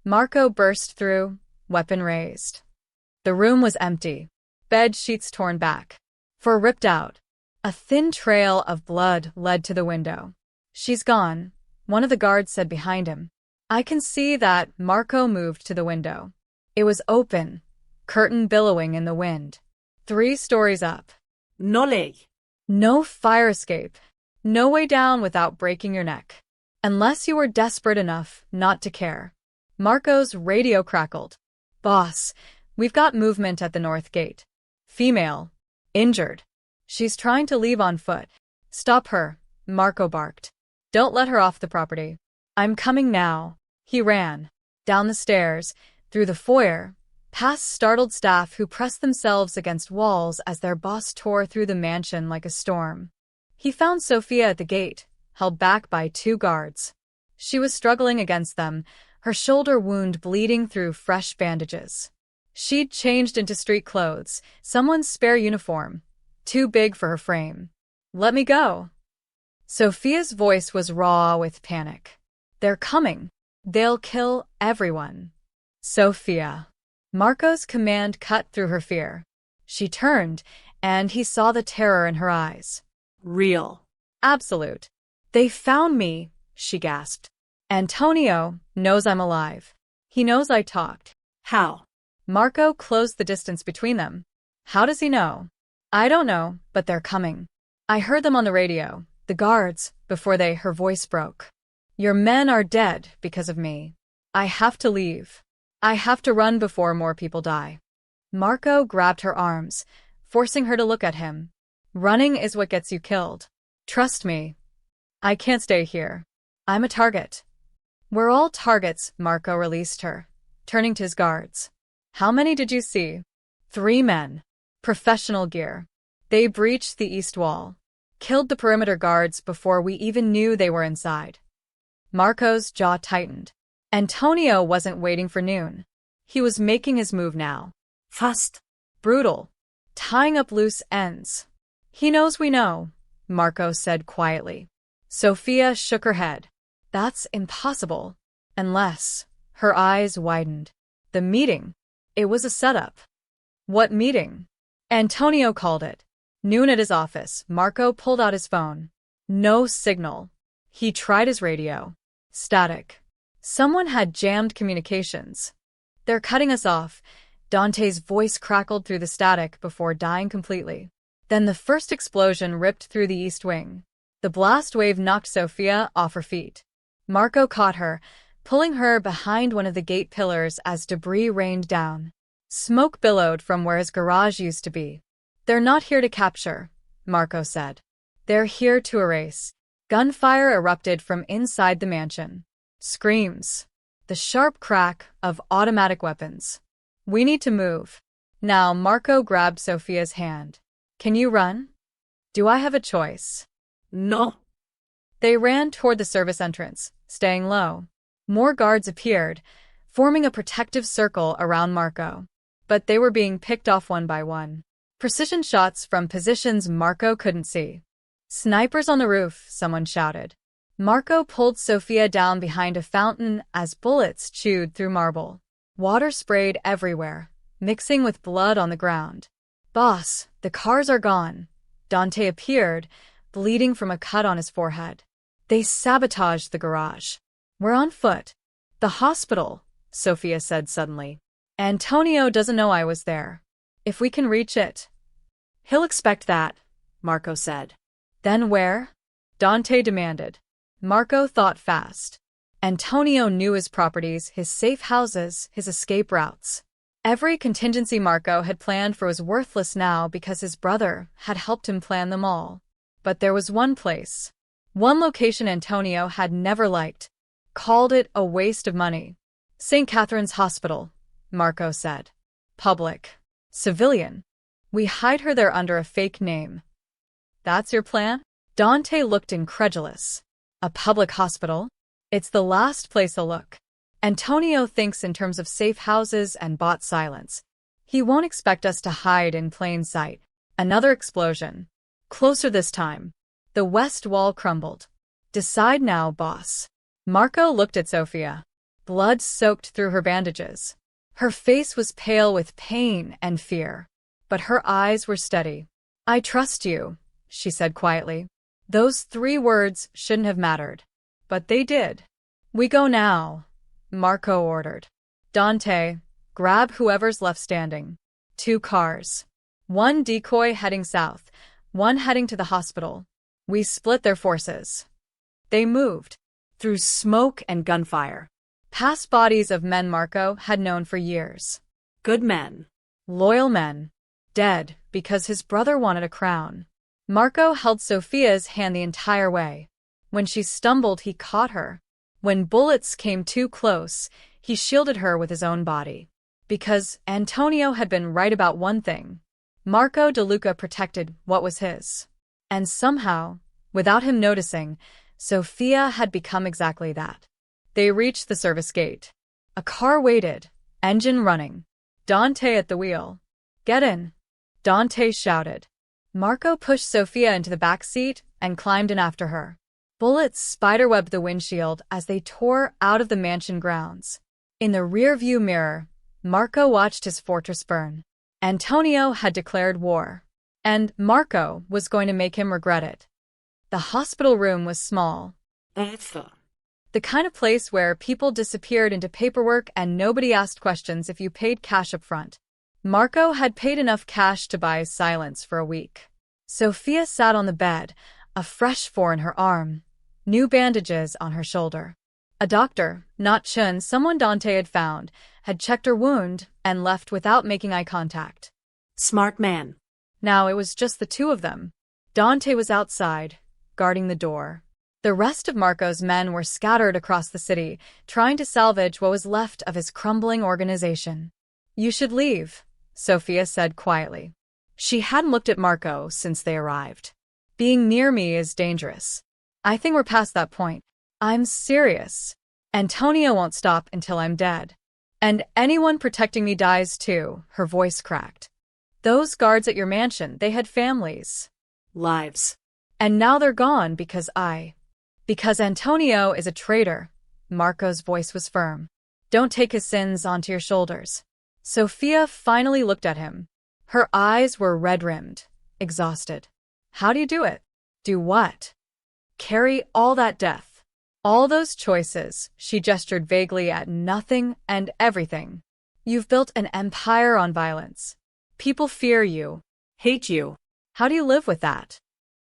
Marco burst through, weapon raised. The room was empty. Bed sheets torn back. Fur ripped out. A thin trail of blood led to the window. She's gone, one of the guards said behind him. I can see that. Marco moved to the window. It was open, curtain billowing in the wind. 3 stories up. No ley. No fire escape. No way down without breaking your neck. Unless you were desperate enough not to care. Marco's radio crackled. Boss, we've got movement at the north gate. Female. Injured. She's trying to leave on foot. Stop her, Marco barked. Don't let her off the property. I'm coming now. He ran. Down the stairs, through the foyer, past startled staff who pressed themselves against walls as their boss tore through the mansion like a storm. He found Sophia at the gate, held back by 2 guards. She was struggling against them, her shoulder wound bleeding through fresh bandages. She'd changed into street clothes, someone's spare uniform, too big for her frame. "Let me go." Sophia's voice was raw with panic. "They're coming. They'll kill everyone." "Sophia." Marco's command cut through her fear. She turned, and he saw the terror in her eyes. Real. "Absolute. They found me," she gasped. "Antonio knows I'm alive. He knows I talked." How? Marco closed the distance between them. "How does he know?" "I don't know, but they're coming. I heard them on the radio, the guards, before her voice broke. Your men are dead because of me. I have to leave. I have to run before more people die." Marco grabbed her arms, forcing her to look at him. "Running is what gets you killed. Trust me. I can't stay here. I'm a target." "We're all targets," Marco released her, turning to his guards. "How many did you see?" 3 men. Professional gear. They breached the east wall. Killed the perimeter guards before we even knew they were inside. Marco's jaw tightened. Antonio wasn't waiting for noon. He was making his move now. Fast. Brutal. Tying up loose ends. "He knows we know," Marco said quietly. Sophia shook her head. "That's impossible. Unless..." Her eyes widened. "The meeting. It was a setup." "What meeting?" "Antonio called it. Noon at his office." Marco pulled out his phone. No signal. He tried his radio. Static. Someone had jammed communications. "They're cutting us off." Dante's voice crackled through the static before dying completely. Then the first explosion ripped through the east wing. The blast wave knocked Sophia off her feet. Marco caught her, pulling her behind one of the gate pillars as debris rained down. Smoke billowed from where his garage used to be. "They're not here to capture," Marco said. "They're here to erase." Gunfire erupted from inside the mansion. Screams. The sharp crack of automatic weapons. "We need to move." Now Marco grabbed Sophia's hand. "Can you run?" "Do I have a choice?" No. They ran toward the service entrance, staying low. More guards appeared, forming a protective circle around Marco. But they were being picked off one by one. Precision shots from positions Marco couldn't see. "Snipers on the roof," someone shouted. Marco pulled Sophia down behind a fountain as bullets chewed through marble. Water sprayed everywhere, mixing with blood on the ground. "Boss, the cars are gone." Dante appeared, bleeding from a cut on his forehead. "They sabotaged the garage." "We're on foot." "The hospital," Sophia said suddenly. "Antonio doesn't know I was there. If we can reach it." "He'll expect that," Marco said. "Then where?" Dante demanded. Marco thought fast. Antonio knew his properties, his safe houses, his escape routes. Every contingency Marco had planned for was worthless now because his brother had helped him plan them all. But there was one place. One location Antonio had never liked. Called it a waste of money. "St. Catherine's Hospital," Marco said. "Public. Civilian. We hide her there under a fake name." "That's your plan?" Dante looked incredulous. "A public hospital? It's the last place I'll look." Antonio thinks in terms of safe houses and bought silence. He won't expect us to hide in plain sight. Another explosion. Closer this time. The west wall crumbled. "Decide now, boss." Marco looked at Sophia. Blood soaked through her bandages. Her face was pale with pain and fear. But her eyes were steady. "I trust you," she said quietly. Those 3 words shouldn't have mattered. But they did. "We go now," Marco ordered. "Dante, grab whoever's left standing." 2 cars. One decoy heading south, one heading to the hospital. We split their forces. They moved. Through smoke and gunfire. Past bodies of men Marco had known for years. Good men. Loyal men. Dead because his brother wanted a crown. Marco held Sophia's hand the entire way. When she stumbled, he caught her. When bullets came too close, he shielded her with his own body. Because Antonio had been right about one thing. Marco De Luca protected what was his. And somehow, without him noticing, Sophia had become exactly that. They reached the service gate. A car waited, engine running. Dante at the wheel. "Get in," Dante shouted. Marco pushed Sophia into the back seat and climbed in after her. Bullets spiderwebbed the windshield as they tore out of the mansion grounds. In the rear-view mirror, Marco watched his fortress burn. Antonio had declared war. And Marco was going to make him regret it. The hospital room was small. The kind of place where people disappeared into paperwork and nobody asked questions if you paid cash up front. Marco had paid enough cash to buy silence for a week. Sophia sat on the bed, a fresh 4 in her arm, new bandages on her shoulder. A doctor, not Chun, someone Dante had found, had checked her wound and left without making eye contact. Smart man. Now it was just the two of them. Dante was outside, guarding the door. The rest of Marco's men were scattered across the city, trying to salvage what was left of his crumbling organization. "You should leave," Sophia said quietly. She hadn't looked at Marco since they arrived. "Being near me is dangerous. I think we're past that point. I'm serious. Antonio won't stop until I'm dead. And anyone protecting me dies too," her voice cracked. "Those guards at your mansion, they had families. Lives. And now they're gone because Antonio is a traitor." Marco's voice was firm. "Don't take his sins onto your shoulders." Sophia finally looked at him. Her eyes were red-rimmed, exhausted. "How do you do it?" "Do what?" "Carry all that death. All those choices," she gestured vaguely at nothing and everything. "You've built an empire on violence. People fear you, Hate you. How do you live with that?"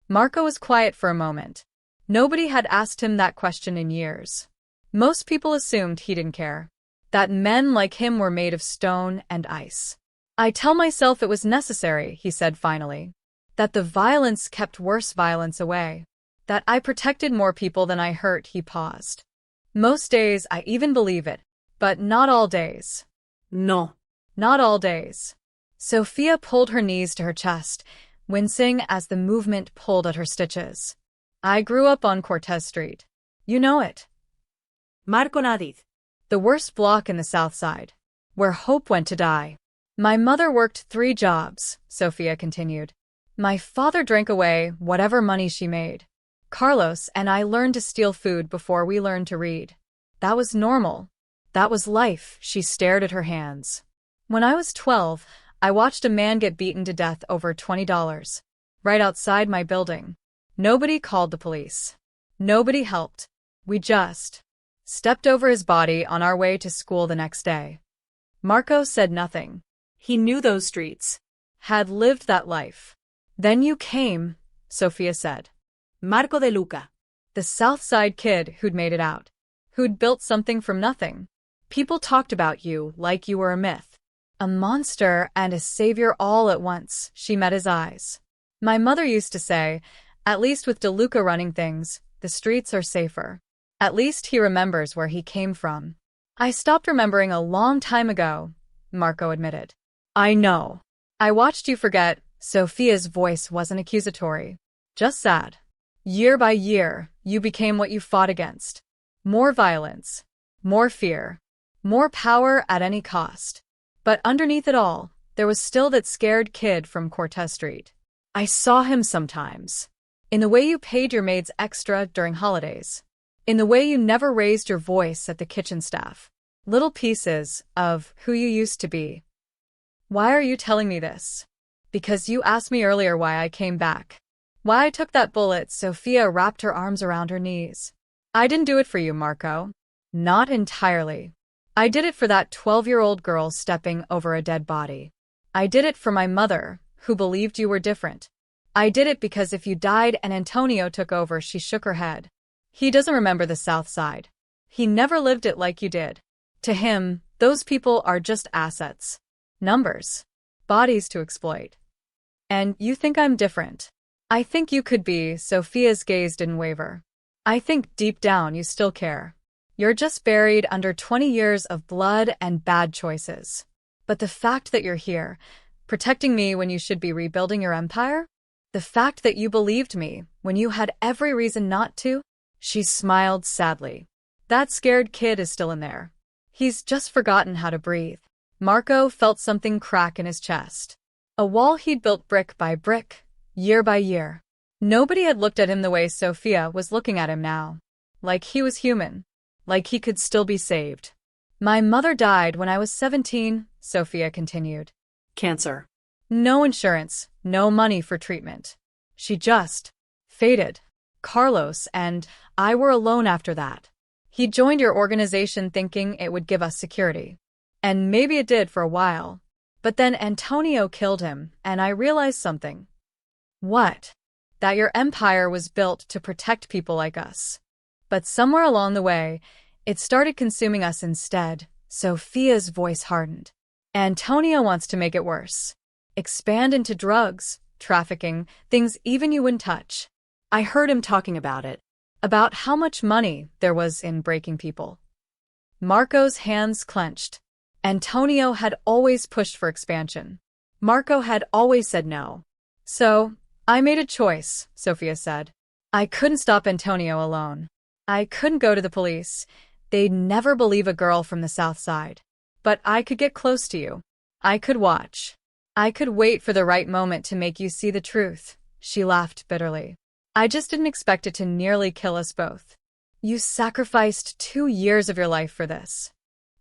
Marco was quiet for a moment. Nobody had asked him that question in years. Most people assumed he didn't care. That men like him were made of stone and ice. "I tell myself it was necessary," he said finally. "That the violence kept worse violence away. That I protected more people than I hurt," he paused. "Most days I even believe it, but not all days." No. "Not all days." Sophia pulled her knees to her chest, wincing as the movement pulled at her stitches. "I grew up on Cortez Street. You know it. Marco Nadid. The worst block in the South Side, where hope went to die. My mother worked 3 jobs," Sophia continued. "My father drank away whatever money she made. Carlos and I learned to steal food before we learned to read. That was normal. That was life." She stared at her hands. "When I was 12, I watched a man get beaten to death over $20. Right outside my building. Nobody called the police. Nobody helped. We just stepped over his body on our way to school the next day." Marco said nothing. He knew those streets. Had lived that life. "Then you came," Sophia said. Marco De Luca. The South Side kid who'd made it out. Who'd built something from nothing. People talked about you like you were a myth. A monster and a savior all at once. She met his eyes. "My mother used to say, at least with De Luca running things, the streets are safer. At least he remembers where he came from." "I stopped remembering a long time ago," Marco admitted. "I know. I watched you forget." Sophia's voice wasn't accusatory. Just sad. "Year by year, you became what you fought against. More violence. More fear. More power at any cost. But underneath it all, there was still that scared kid from Cortez Street. I saw him sometimes. In the way you paid your maids extra during holidays. In the way you never raised your voice at the kitchen staff. Little pieces of who you used to be." "Why are you telling me this?" "Because you asked me earlier why I came back. Why I took that bullet." Sophia wrapped her arms around her knees. "I didn't do it for you, Marco. Not entirely. I did it for that 12-year-old girl stepping over a dead body. I did it for my mother, who believed you were different. I did it because if you died and Antonio took over." She shook her head. "He doesn't remember the South Side. He never lived it like you did. To him, those people are just assets. Numbers. Bodies to exploit. And you think I'm different. I think you could be." Sophia's gaze didn't waver. "I think deep down you still care. You're just buried under 20 years of blood and bad choices. But the fact that you're here, protecting me when you should be rebuilding your empire? The fact that you believed me when you had every reason not to? She smiled sadly. That scared kid is still in there. He's just forgotten how to breathe. Marco felt something crack in his chest. A wall he'd built brick by brick, year by year. Nobody had looked at him the way Sophia was looking at him now. Like he was human. Like he could still be saved. My mother died when I was 17, Sophia continued. Cancer. No insurance, no money for treatment. She just faded. Carlos and I were alone after that. He joined your organization thinking it would give us security. And maybe it did for a while. But then Antonio killed him, and I realized something. What? That your empire was built to protect people like us. But somewhere along the way, it started consuming us instead. Sophia's voice hardened. Antonio wants to make it worse. Expand into drugs, trafficking, things even you wouldn't touch. I heard him talking about it. About how much money there was in breaking people. Marco's hands clenched. Antonio had always pushed for expansion. Marco had always said no. So, I made a choice, Sophia said. I couldn't stop Antonio alone. I couldn't go to the police. They'd never believe a girl from the South Side. But I could get close to you. I could watch. I could wait for the right moment to make you see the truth. She laughed bitterly. I just didn't expect it to nearly kill us both. You sacrificed 2 years of your life for this.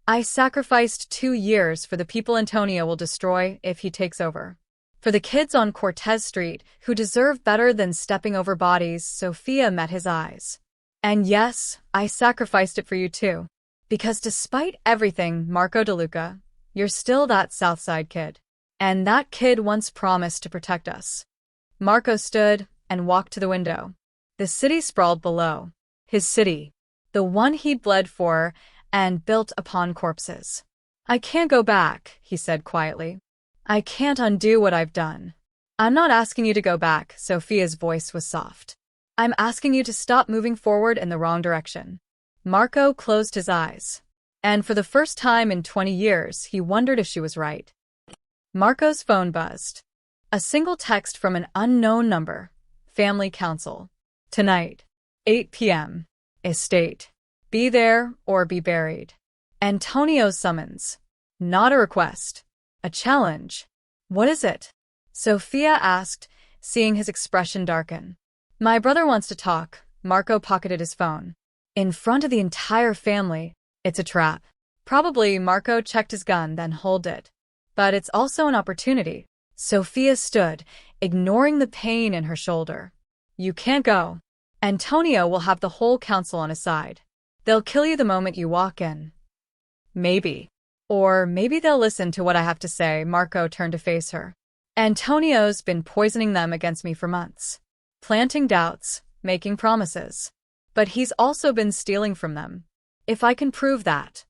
I sacrificed 2 years for the people Antonio will destroy if he takes over. For the kids on Cortez Street who deserve better than stepping over bodies. Sophia met his eyes. And yes, I sacrificed it for you too. Because despite everything, Marco DeLuca, you're still that Southside kid. And that kid once promised to protect us. Marco stood and walked to the window. The city sprawled below. His city. The one he'd bled for and built upon corpses. I can't go back, he said quietly. I can't undo what I've done. I'm not asking you to go back, Sophia's voice was soft. I'm asking you to stop moving forward in the wrong direction. Marco closed his eyes. And for the first time in 20 years, he wondered if she was right. Marco's phone buzzed. A single text from an unknown number. Family Council. Tonight. 8 p.m. Estate. Be there or be buried. Antonio's summons. Not a request. A challenge. What is it? Sophia asked, seeing his expression darken. My brother wants to talk. Marco pocketed his phone. In front of the entire family, it's a trap. Probably Marco checked his gun, then held it. But it's also an opportunity. Sophia stood, ignoring the pain in her shoulder. You can't go. Antonio will have the whole council on his side. They'll kill you the moment you walk in. Maybe. Or maybe they'll listen to what I have to say. Marco turned to face her. Antonio's been poisoning them against me for months. Planting doubts, making promises. But he's also been stealing from them. If I can prove that.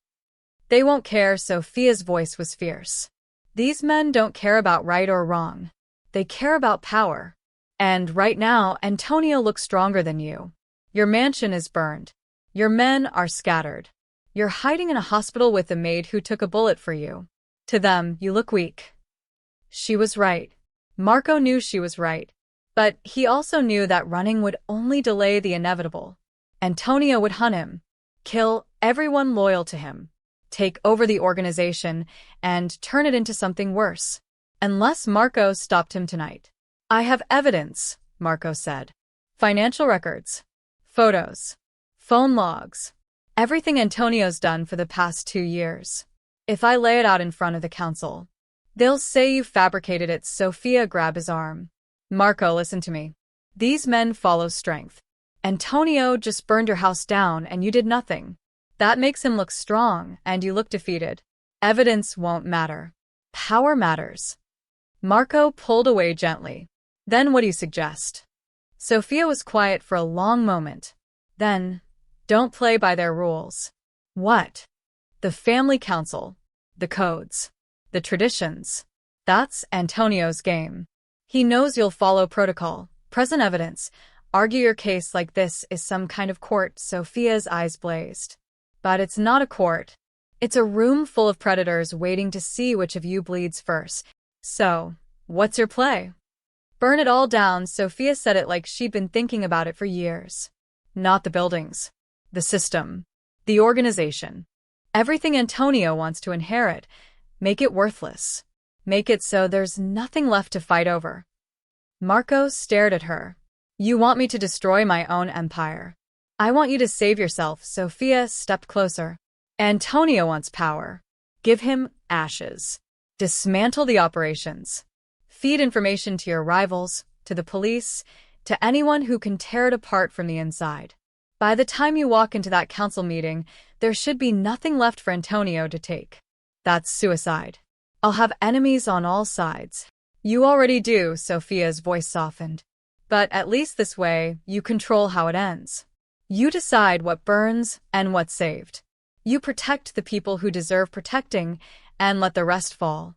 They won't care. Sophia's voice was fierce. These men don't care about right or wrong. They care about power. And right now, Antonio looks stronger than you. Your mansion is burned. Your men are scattered. You're hiding in a hospital with the maid who took a bullet for you. To them, you look weak. She was right. Marco knew she was right. But he also knew that running would only delay the inevitable. Antonio would hunt him. Kill everyone loyal to him. Take over the organization and turn it into something worse. Unless Marco stopped him tonight. I have evidence, Marco said. Financial records. Photos. Phone logs. Everything Antonio's done for the past 2 years. If I lay it out in front of the council, they'll say you fabricated it. Sophia grabbed his arm. Marco, listen to me. These men follow strength. Antonio just burned your house down and you did nothing. That makes him look strong and you look defeated. Evidence won't matter. Power matters. Marco pulled away gently. Then what do you suggest? Sophia was quiet for a long moment. Then, don't play by their rules. What? The family council. The codes. The traditions. That's Antonio's game. He knows you'll follow protocol, present evidence, argue your case like this is some kind of court. Sophia's eyes blazed. But it's not a court. It's a room full of predators waiting to see which of you bleeds first. So, what's your play? Burn it all down, Sophia said it like she'd been thinking about it for years. Not the buildings. The system. The organization. Everything Antonio wants to inherit. Make it worthless. Make it so there's nothing left to fight over. Marco stared at her. You want me to destroy my own empire. I want you to save yourself. Sophia stepped closer. Antonio wants power. Give him ashes. Dismantle the operations. Feed information to your rivals, to the police, to anyone who can tear it apart from the inside. By the time you walk into that council meeting, there should be nothing left for Antonio to take. That's suicide. I'll have enemies on all sides. You already do, Sophia's voice softened. But at least this way, you control how it ends. You decide what burns and what's saved. You protect the people who deserve protecting and let the rest fall.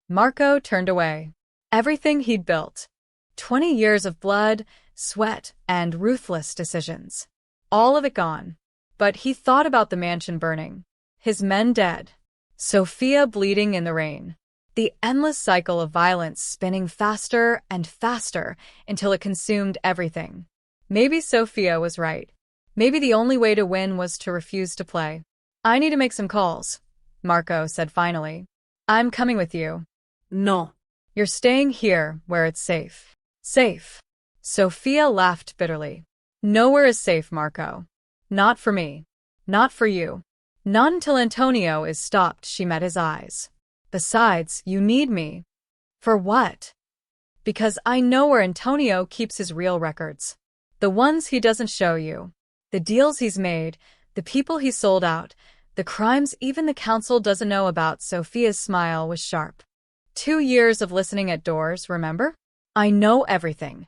Marco turned away. Everything he'd built. 20 years of blood, sweat, and ruthless decisions. All of it gone. But he thought about the mansion burning. His men dead. Sophia bleeding in the rain. The endless cycle of violence spinning faster and faster until it consumed everything. Maybe Sophia was right. Maybe the only way to win was to refuse to play. I need to make some calls, Marco said finally. I'm coming with you. No. You're staying here, where it's safe. Safe. Sophia laughed bitterly. Nowhere is safe, Marco. Not for me. Not for you. Not until Antonio is stopped. She met his eyes. Besides, you need me. For what? Because I know where Antonio keeps his real records. The ones he doesn't show you. The deals he's made, the people he sold out, the crimes even the council doesn't know about. Sophia's smile was sharp. 2 years of listening at doors, remember? I know everything.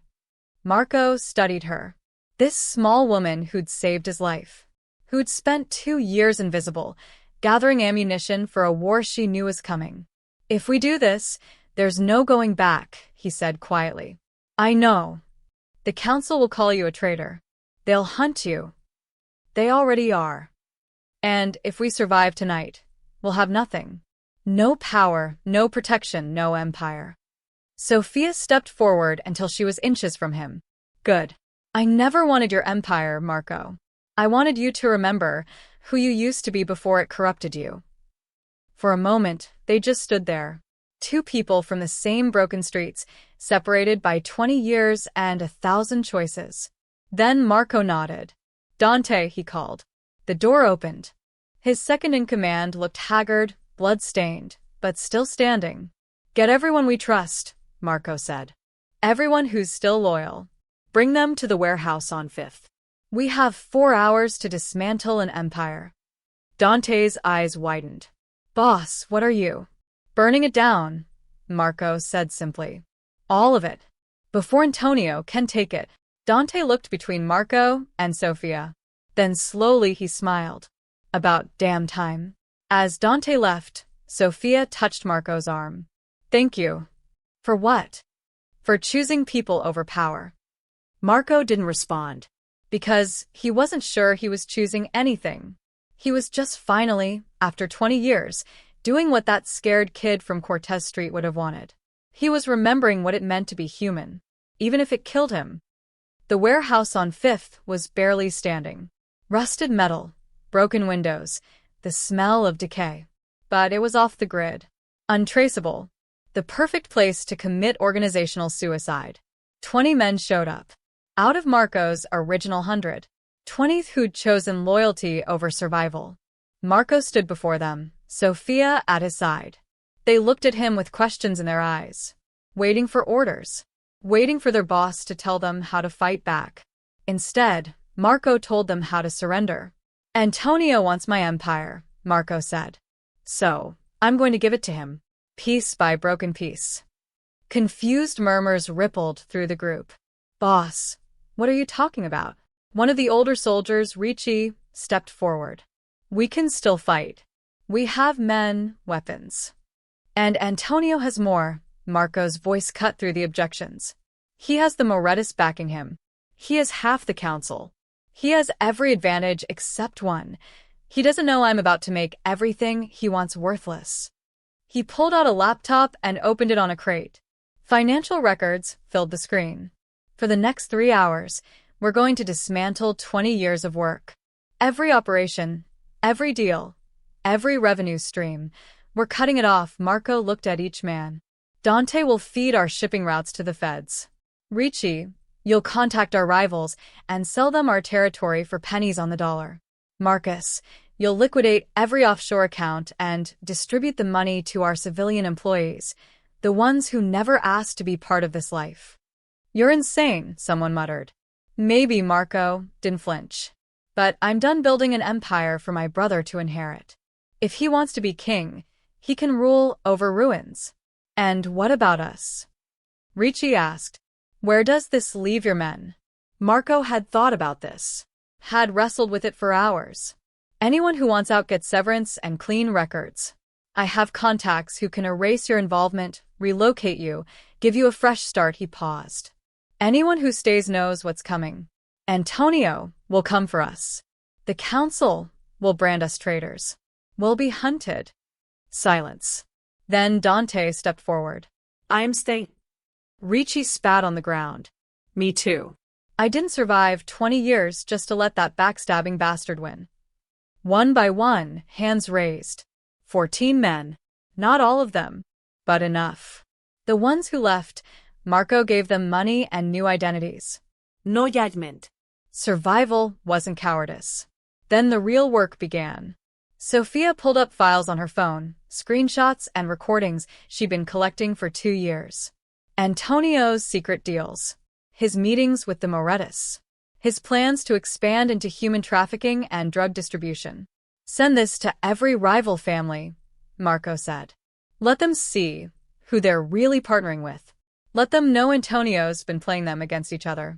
Marco studied her. This small woman who'd saved his life. Who'd spent 2 years invisible, gathering ammunition for a war she knew was coming. If we do this, there's no going back, he said quietly. I know. The council will call you a traitor. They'll hunt you. They already are. And if we survive tonight, we'll have nothing. No power, no protection, no empire. Sophia stepped forward until she was inches from him. Good. I never wanted your empire, Marco. I wanted you to remember who you used to be before it corrupted you. For a moment, they just stood there. 2 people from the same broken streets, separated by 20 years and 1,000 choices. Then Marco nodded. Dante, he called. The door opened. His second-in-command looked haggard, blood-stained, but still standing. Get everyone we trust, Marco said. Everyone who's still loyal. Bring them to the warehouse on 5th. We have 4 hours to dismantle an empire. Dante's eyes widened. Boss, what are you? Burning it down, Marco said simply. All of it. Before Antonio can take it. Dante looked between Marco and Sophia. Then slowly he smiled. About damn time. As Dante left, Sophia touched Marco's arm. Thank you. For what? For choosing people over power. Marco didn't respond. Because he wasn't sure he was choosing anything. He was just finally, after 20 years, doing what that scared kid from Cortez Street would have wanted. He was remembering what it meant to be human, even if it killed him. The warehouse on 5th was barely standing. Rusted metal, broken windows, the smell of decay. But it was off the grid. Untraceable. The perfect place to commit organizational suicide. 20 men showed up. Out of Marco's original 100. 20 who'd chosen loyalty over survival. Marco stood before them, Sophia at his side. They looked at him with questions in their eyes. Waiting for orders. Waiting for their boss to tell them how to fight back. Instead, Marco told them how to surrender. Antonio wants my empire, Marco said. So, I'm going to give it to him. Piece by broken piece. Confused murmurs rippled through the group. Boss, what are you talking about? One of the older soldiers, Ricci, stepped forward. We can still fight. We have men, weapons. And Antonio has more. Marco's voice cut through the objections. He has the Morettis backing him. He has half the council. He has every advantage except one. He doesn't know I'm about to make everything he wants worthless. He pulled out a laptop and opened it on a crate. Financial records filled the screen. For the next 3 hours, we're going to dismantle 20 years of work. Every operation, every deal, every revenue stream, we're cutting it off. Marco looked at each man. Dante will feed our shipping routes to the feds. Ricci, you'll contact our rivals and sell them our territory for pennies on the dollar. Marcus, you'll liquidate every offshore account and distribute the money to our civilian employees, the ones who never asked to be part of this life. You're insane, someone muttered. Maybe Marco didn't flinch. But I'm done building an empire for my brother to inherit. If he wants to be king, he can rule over ruins. And what about us? Ricci asked. Where does this leave your men? Marco had thought about this. Had wrestled with it for hours. Anyone who wants out gets severance and clean records. I have contacts who can erase your involvement, relocate you, give you a fresh start. He paused. Anyone who stays knows what's coming. Antonio will come for us. The council will brand us traitors. We'll be hunted. Silence. Then Dante stepped forward. I am staying. Ricci spat on the ground. Me too. I didn't survive 20 years just to let that backstabbing bastard win. One by one, hands raised. 14 men. Not all of them, but enough. The ones who left, Marco gave them money and new identities. No judgment. Survival wasn't cowardice. Then the real work began. Sophia pulled up files on her phone, screenshots and recordings she'd been collecting for 2 years. Antonio's secret deals. His meetings with the Morettis. His plans to expand into human trafficking and drug distribution. Send this to every rival family, Marco said. Let them see who they're really partnering with. Let them know Antonio's been playing them against each other.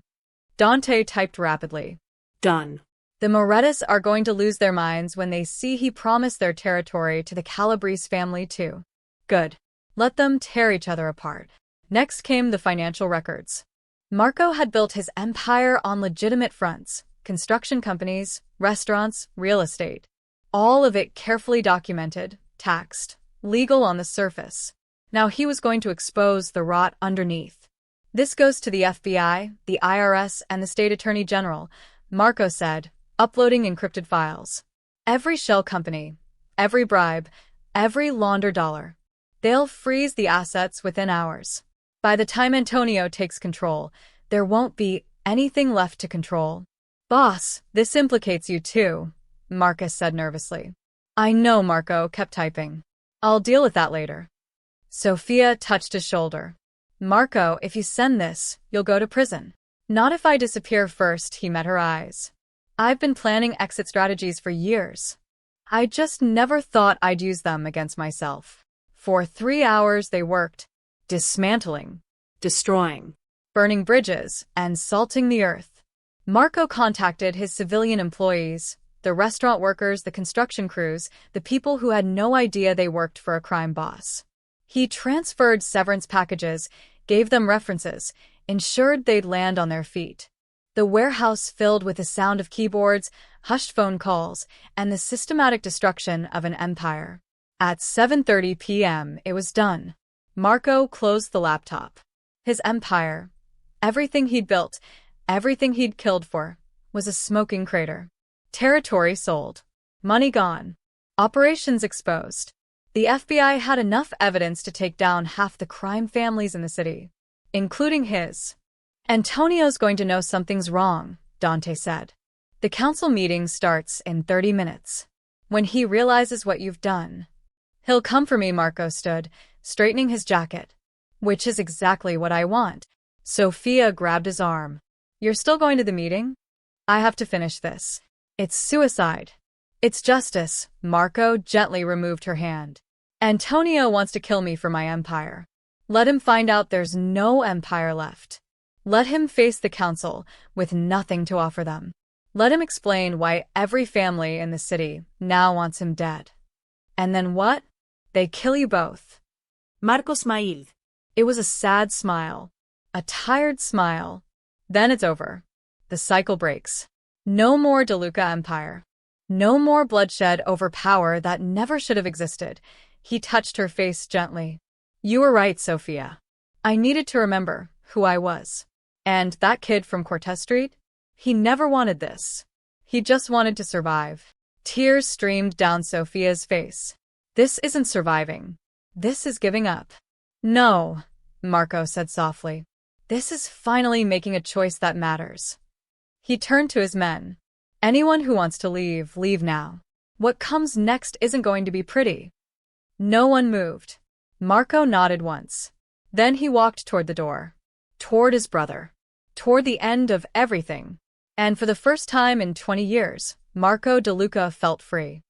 Dante typed rapidly. Done. The Morettis are going to lose their minds when they see he promised their territory to the Calabrese family too. Good. Let them tear each other apart. Next came the financial records. Marco had built his empire on legitimate fronts, construction companies, restaurants, real estate. All of it carefully documented, taxed, legal on the surface. Now he was going to expose the rot underneath. This goes to the FBI, the IRS, and the State Attorney General, Marco said, uploading encrypted files. Every shell company, every bribe, every laundered dollar. They'll freeze the assets within hours. By the time Antonio takes control, there won't be anything left to control. Boss, this implicates you too, Marcus said nervously. I know, Marco kept typing. I'll deal with that later. Sophia touched his shoulder. Marco, if you send this, you'll go to prison. Not if I disappear first, he met her eyes. I've been planning exit strategies for years. I just never thought I'd use them against myself. For 3 hours they worked, dismantling, Destroying. burning bridges, and salting the earth. Marco contacted his civilian employees, the restaurant workers, the construction crews, the people who had no idea they worked for a crime boss. He transferred severance packages, gave them references, ensured they'd land on their feet. The warehouse filled with the sound of keyboards, hushed phone calls, and the systematic destruction of an empire. At 7:30 p.m., it was done. Marco closed the laptop. His empire, everything he'd built, everything he'd killed for, was a smoking crater. Territory sold. Money gone. Operations exposed. The FBI had enough evidence to take down half the crime families in the city, including his. Antonio's going to know something's wrong, Dante said. The council meeting starts in 30 minutes. When he realizes what you've done, he'll come for me. Marco stood, straightening his jacket. Which is exactly what I want. Sophia grabbed his arm. You're still going to the meeting? I have to finish this. It's suicide. It's justice. Marco gently removed her hand. Antonio wants to kill me for my empire. Let him find out there's no empire left. Let him face the council with nothing to offer them. Let him explain why every family in the city now wants him dead. And then what? They kill you both. Marco smiled. It was a sad smile. A tired smile. Then it's over. The cycle breaks. No more DeLuca Empire. No more bloodshed over power that never should have existed. He touched her face gently. You were right, Sophia. I needed to remember who I was. And that kid from Cortez Street? He never wanted this. He just wanted to survive. Tears streamed down Sophia's face. This isn't surviving. This is giving up. No, Marco said softly. This is finally making a choice that matters. He turned to his men. Anyone who wants to leave, leave now. What comes next isn't going to be pretty. No one moved. Marco nodded once. Then he walked toward the door. Toward his brother. Toward the end of everything. And for the first time in 20 years, Marco DeLuca felt free.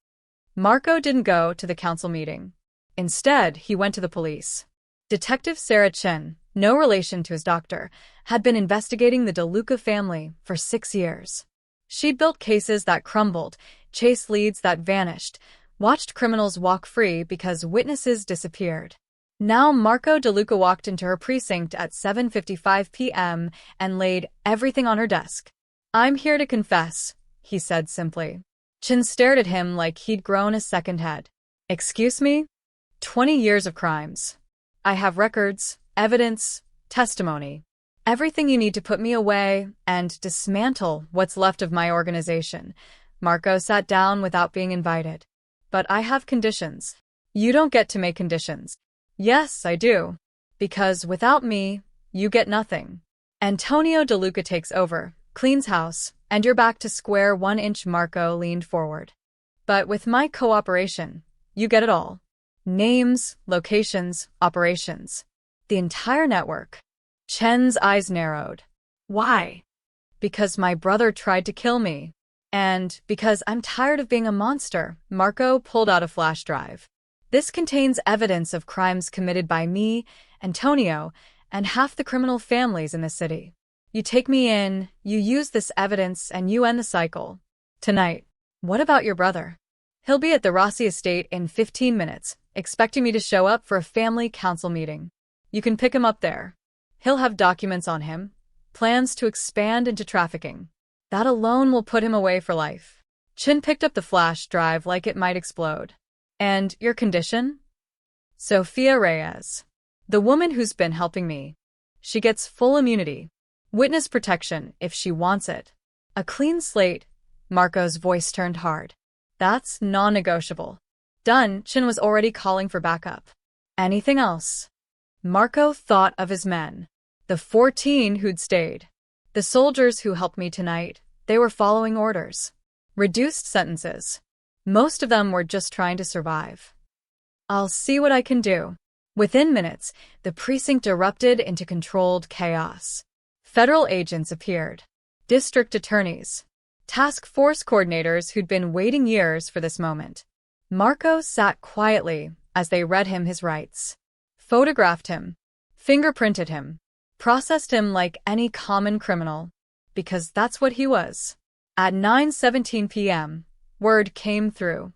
Marco didn't go to the council meeting. Instead, he went to the police. Detective Sarah Chen, no relation to his doctor, had been investigating the DeLuca family for 6 years. She'd built cases that crumbled, chased leads that vanished, watched criminals walk free because witnesses disappeared. Now Marco DeLuca walked into her precinct at 7:55 p.m. and laid everything on her desk. I'm here to confess, he said simply. Chen stared at him like he'd grown a second head. Excuse me? 20 years of crimes. I have records, evidence, testimony. Everything you need to put me away and dismantle what's left of my organization. Marco sat down without being invited. But I have conditions. You don't get to make conditions. Yes, I do. Because without me, you get nothing. Antonio DeLuca takes over, cleans house, and you're back to square 1. Marco leaned forward. But with my cooperation, you get it all. Names, locations, operations. The entire network. Chen's eyes narrowed. Why? Because my brother tried to kill me. And because I'm tired of being a monster, Marco pulled out a flash drive. This contains evidence of crimes committed by me, Antonio, and half the criminal families in the city. You take me in, you use this evidence, and you end the cycle. Tonight. What about your brother? He'll be at the Rossi estate in 15 minutes, expecting me to show up for a family council meeting. You can pick him up there. He'll have documents on him, plans to expand into trafficking. That alone will put him away for life. Chin picked up the flash drive like it might explode. And your condition? Sophia Reyes. The woman who's been helping me. She gets full immunity. Witness protection if she wants it. A clean slate. Marco's voice turned hard. That's non-negotiable. Done. Chin was already calling for backup. Anything else? Marco thought of his men. The 14 who'd stayed. The soldiers who helped me tonight, they were following orders. Reduced sentences. Most of them were just trying to survive. I'll see what I can do. Within minutes, the precinct erupted into controlled chaos. Federal agents appeared. District attorneys. Task force coordinators who'd been waiting years for this moment. Marco sat quietly as they read him his rights. Photographed him. Fingerprinted him. Processed him like any common criminal. Because that's what he was. At 9:17 p.m., word came through.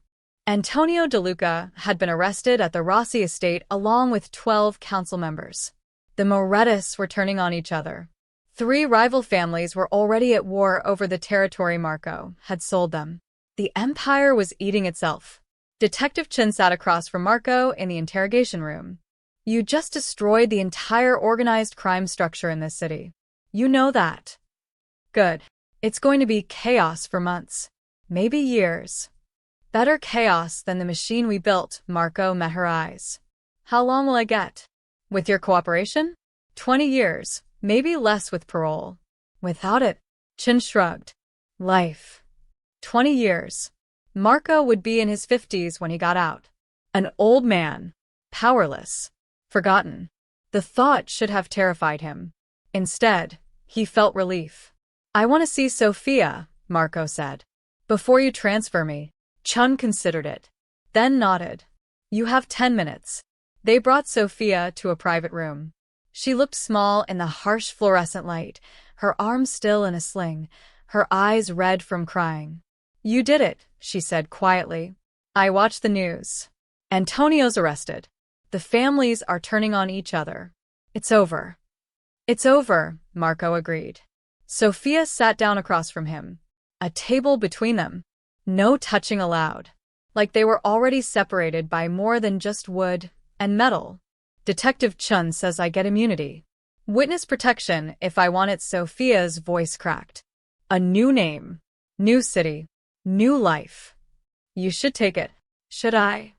Antonio DeLuca had been arrested at the Rossi estate along with 12 council members. The Morettas were turning on each other. 3 rival families were already at war over the territory Marco had sold them. The empire was eating itself. Detective Chin sat across from Marco in the interrogation room. You just destroyed the entire organized crime structure in this city. You know that. Good. It's going to be chaos for months. Maybe years. Better chaos than the machine we built. Marco met her eyes. How long will I get? With your cooperation? 20 years, maybe less with parole. Without it? Chin shrugged. Life. 20 years. Marco would be in his 50s when he got out. An old man. Powerless. Forgotten. The thought should have terrified him. Instead, he felt relief. I want to see Sophia, Marco said. Before you transfer me. Chun considered it. Then nodded. You have 10 minutes. They brought Sophia to a private room. She looked small in the harsh fluorescent light, her arms still in a sling, her eyes red from crying. You did it, she said quietly. I watched the news. Antonio's arrested. The families are turning on each other. It's over. It's over, Marco agreed. Sophia sat down across from him. A table between them. No touching allowed. Like they were already separated by more than just wood and metal. Detective Chun says I get immunity. Witness protection if I want it. Sophia's voice cracked. A new name. New city. New life. You should take it. Should I?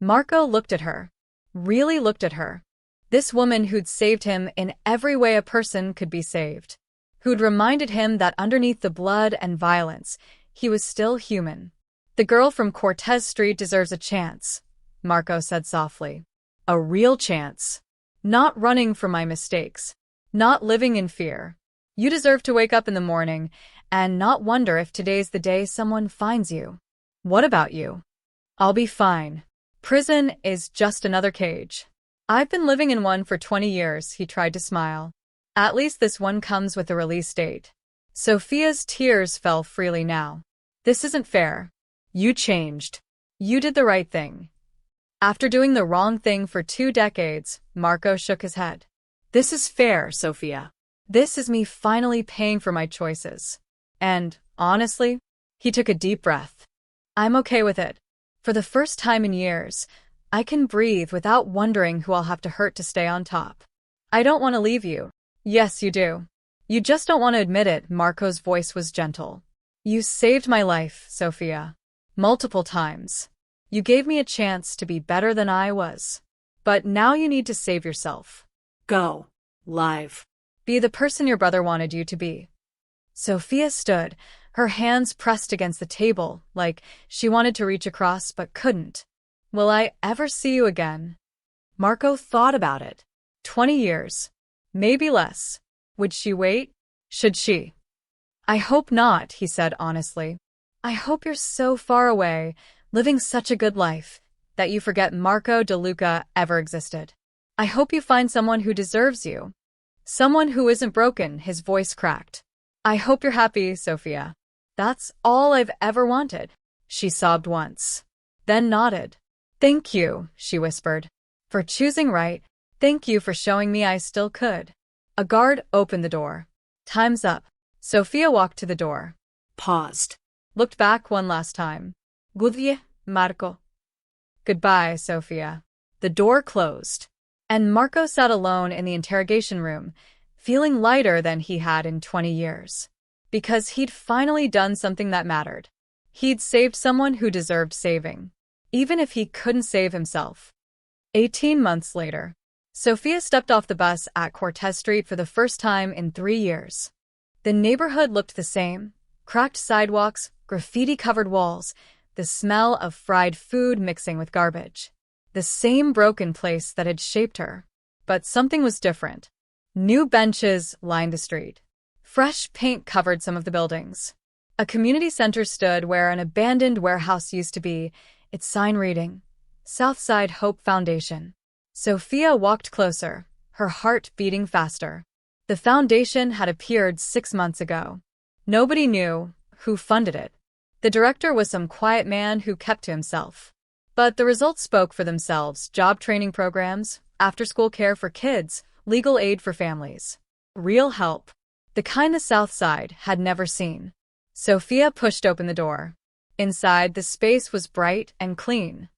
Marco looked at her. Really looked at her. This woman who'd saved him in every way a person could be saved. Who'd reminded him that underneath the blood and violence, he was still human. The girl from Cortez Street deserves a chance, Marco said softly. A real chance. Not running from my mistakes. Not living in fear. You deserve to wake up in the morning and not wonder if today's the day someone finds you. What about you? I'll be fine. Prison is just another cage. I've been living in one for 20 years, he tried to smile. At least this one comes with a release date. Sophia's tears fell freely now. This isn't fair. You changed. You did the right thing. After doing the wrong thing for 2 decades, Marco shook his head. This is fair, Sophia. This is me finally paying for my choices. And, honestly, he took a deep breath. I'm okay with it. For the first time in years, I can breathe without wondering who I'll have to hurt to stay on top. I don't want to leave you. Yes, you do. You just don't want to admit it. Marco's voice was gentle. You saved my life, Sophia. Multiple times. You gave me a chance to be better than I was. But now you need to save yourself. Go. Live. Be the person your brother wanted you to be. Sophia stood, her hands pressed against the table, like she wanted to reach across but couldn't. Will I ever see you again? Marco thought about it. 20 years. Maybe less. Would she wait? Should she? I hope not, he said honestly. I hope you're so far away, living such a good life, that you forget Marco DeLuca ever existed. I hope you find someone who deserves you. Someone who isn't broken, his voice cracked. I hope you're happy, Sophia. That's all I've ever wanted. She sobbed once. Then nodded. Thank you, she whispered. For choosing right. Thank you for showing me I still could. A guard opened the door. Time's up. Sophia walked to the door. Paused. Looked back one last time. Goodbye, Marco. Goodbye, Sophia. The door closed. And Marco sat alone in the interrogation room, feeling lighter than he had in 20 years. Because he'd finally done something that mattered. He'd saved someone who deserved saving. Even if he couldn't save himself. 18 months later, Sophia stepped off the bus at Cortez Street for the first time in 3 years. The neighborhood looked the same. Cracked sidewalks, graffiti-covered walls, the smell of fried food mixing with garbage. The same broken place that had shaped her. But something was different. New benches lined the street. Fresh paint covered some of the buildings. A community center stood where an abandoned warehouse used to be, its sign reading, Southside Hope Foundation. Sophia walked closer, her heart beating faster. The foundation had appeared 6 months ago. Nobody knew who funded it. The director was some quiet man who kept to himself. But the results spoke for themselves: job training programs, after-school care for kids, legal aid for families. Real help. The kind the South Side had never seen. Sophia pushed open the door. Inside, the space was bright and clean.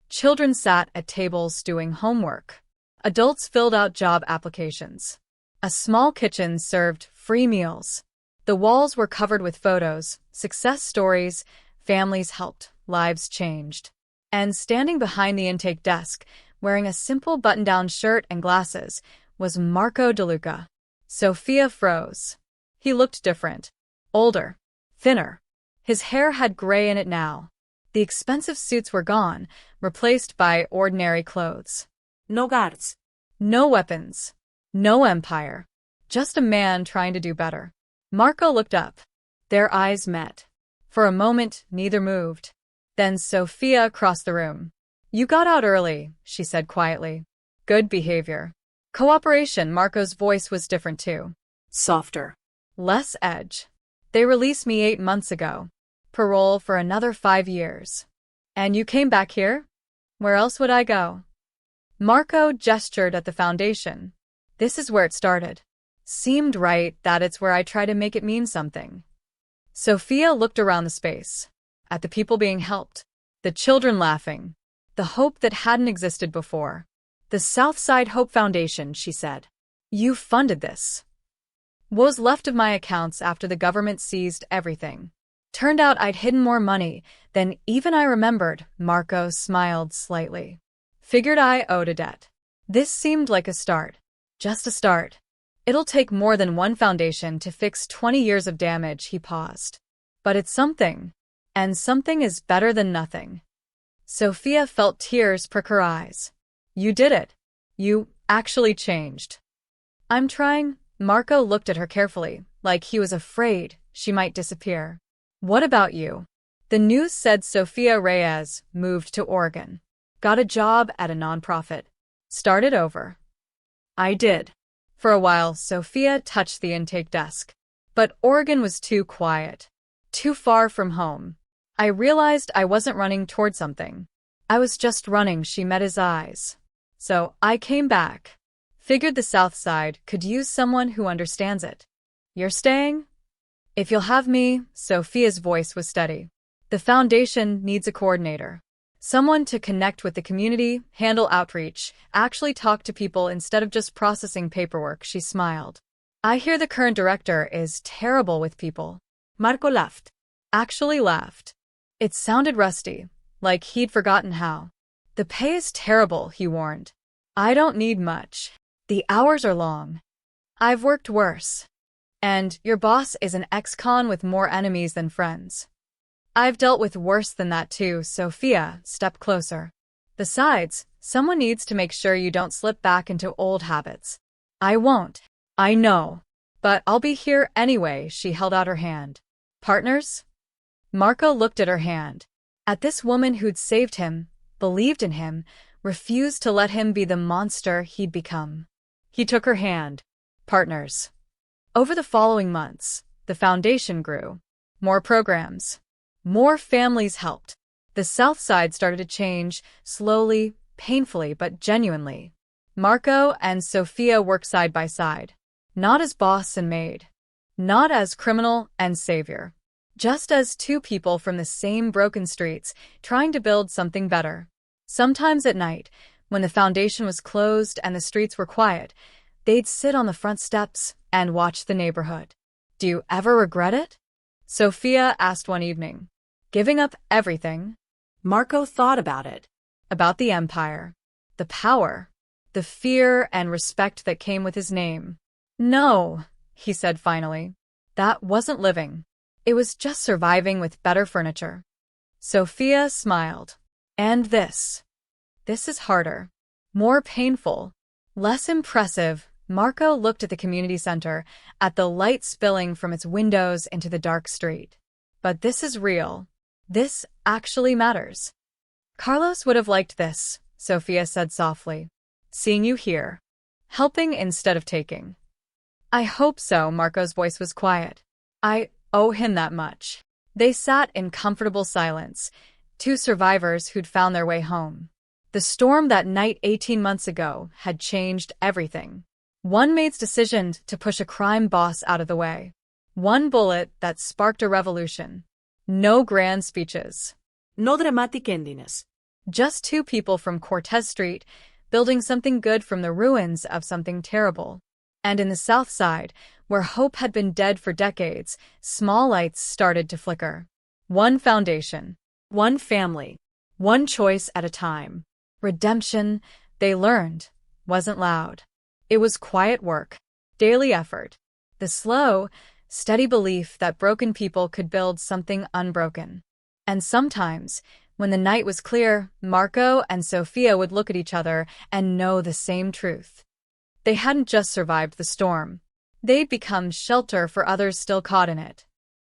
Children sat at tables doing homework. Adults filled out job applications. A small kitchen served free meals. The walls were covered with photos, success stories, families helped, lives changed. And standing behind the intake desk, wearing a simple button-down shirt and glasses, was Marco DeLuca. Sophia froze. He looked different. Older. Thinner. His hair had gray in it now. The expensive suits were gone, replaced by ordinary clothes. No guards. No weapons. No empire. Just a man trying to do better. Marco looked up. Their eyes met. For a moment, neither moved. Then Sophia crossed the room. You got out early, she said quietly. Good behavior. Cooperation. Marco's voice was different too. Softer. Less edge. They released me 8 months ago. Parole for another 5 years. And you came back here? Where else would I go? Marco gestured at the foundation. This is where it started. Seemed right that it's where I try to make it mean something. Sophia looked around the space. at the people being helped, the children laughing, the hope that hadn't existed before. The Southside Hope Foundation, she said. You funded this. What was left of my accounts after the government seized everything? Turned out I'd hidden more money than even I remembered. Marco smiled slightly. Figured I owed a debt. This seemed like a start. Just a start. It'll take more than one foundation to fix 20 years of damage, he paused. But it's something. And something is better than nothing. Sophia felt tears prick her eyes. You did it. You actually changed. I'm trying. Marco looked at her carefully, like he was afraid she might disappear. What about you? The news said Sofia Reyes moved to Oregon. Got a job at a nonprofit. Started over. I did. For a while, Sophia touched the intake desk. But Oregon was too quiet. Too far from home. I realized I wasn't running toward something. I was just running. She met his eyes. So I came back. Figured the South Side could use someone who understands it. You're staying? If you'll have me, Sophia's voice was steady. The foundation needs a coordinator. Someone to connect with the community, handle outreach, actually talk to people instead of just processing paperwork. She smiled. I hear the current director is terrible with people. Marco laughed. Actually laughed. It sounded rusty, like he'd forgotten how. The pay is terrible, he warned. I don't need much. The hours are long. I've worked worse. And your boss is an ex-con with more enemies than friends. I've dealt with worse than that too. Sophia stepped closer. Besides, someone needs to make sure you don't slip back into old habits. I won't. I know. But I'll be here anyway. She held out her hand. Partners? Marco looked at her hand. At this woman who'd saved him, believed in him, refused to let him be the monster he'd become. He took her hand. Partners. Over the following months, the foundation grew. More programs. More families helped. The South Side started to change, slowly, painfully, but genuinely. Marco and Sophia worked side by side. Not as boss and maid. Not as criminal and savior. Just as two people from the same broken streets, trying to build something better. Sometimes at night, when the foundation was closed and the streets were quiet, they'd sit on the front steps and watch the neighborhood. Do you ever regret it? Sophia asked one evening. Giving up everything? Marco thought about it. About the empire. The power. The fear and respect that came with his name. No, he said finally. That wasn't living. It was just surviving with better furniture. Sophia smiled. And this. This is harder. More painful. Less impressive. Marco looked at the community center, at the light spilling from its windows into the dark street. But this is real. This actually matters. Carlos would have liked this, Sophia said softly. Seeing you here. Helping instead of taking. I hope so. Marco's voice was quiet. I owe him that much. They sat in comfortable silence, two survivors who'd found their way home. The storm that night 18 months ago had changed everything. One Maid's decision to push a crime boss out of the way. One bullet that sparked a revolution. No grand speeches. No dramatic endiness. Just two people from Cortez Street building something good from the ruins of something terrible. And in the South Side, where hope had been dead for decades, small lights started to flicker. One foundation. One family. One choice at a time. Redemption, they learned, wasn't loud. It was quiet work. Daily effort. The slow, steady belief that broken people could build something unbroken. And sometimes, when the night was clear, Marco and Sophia would look at each other and know the same truth. They hadn't just survived the storm. They'd become shelter for others still caught in it.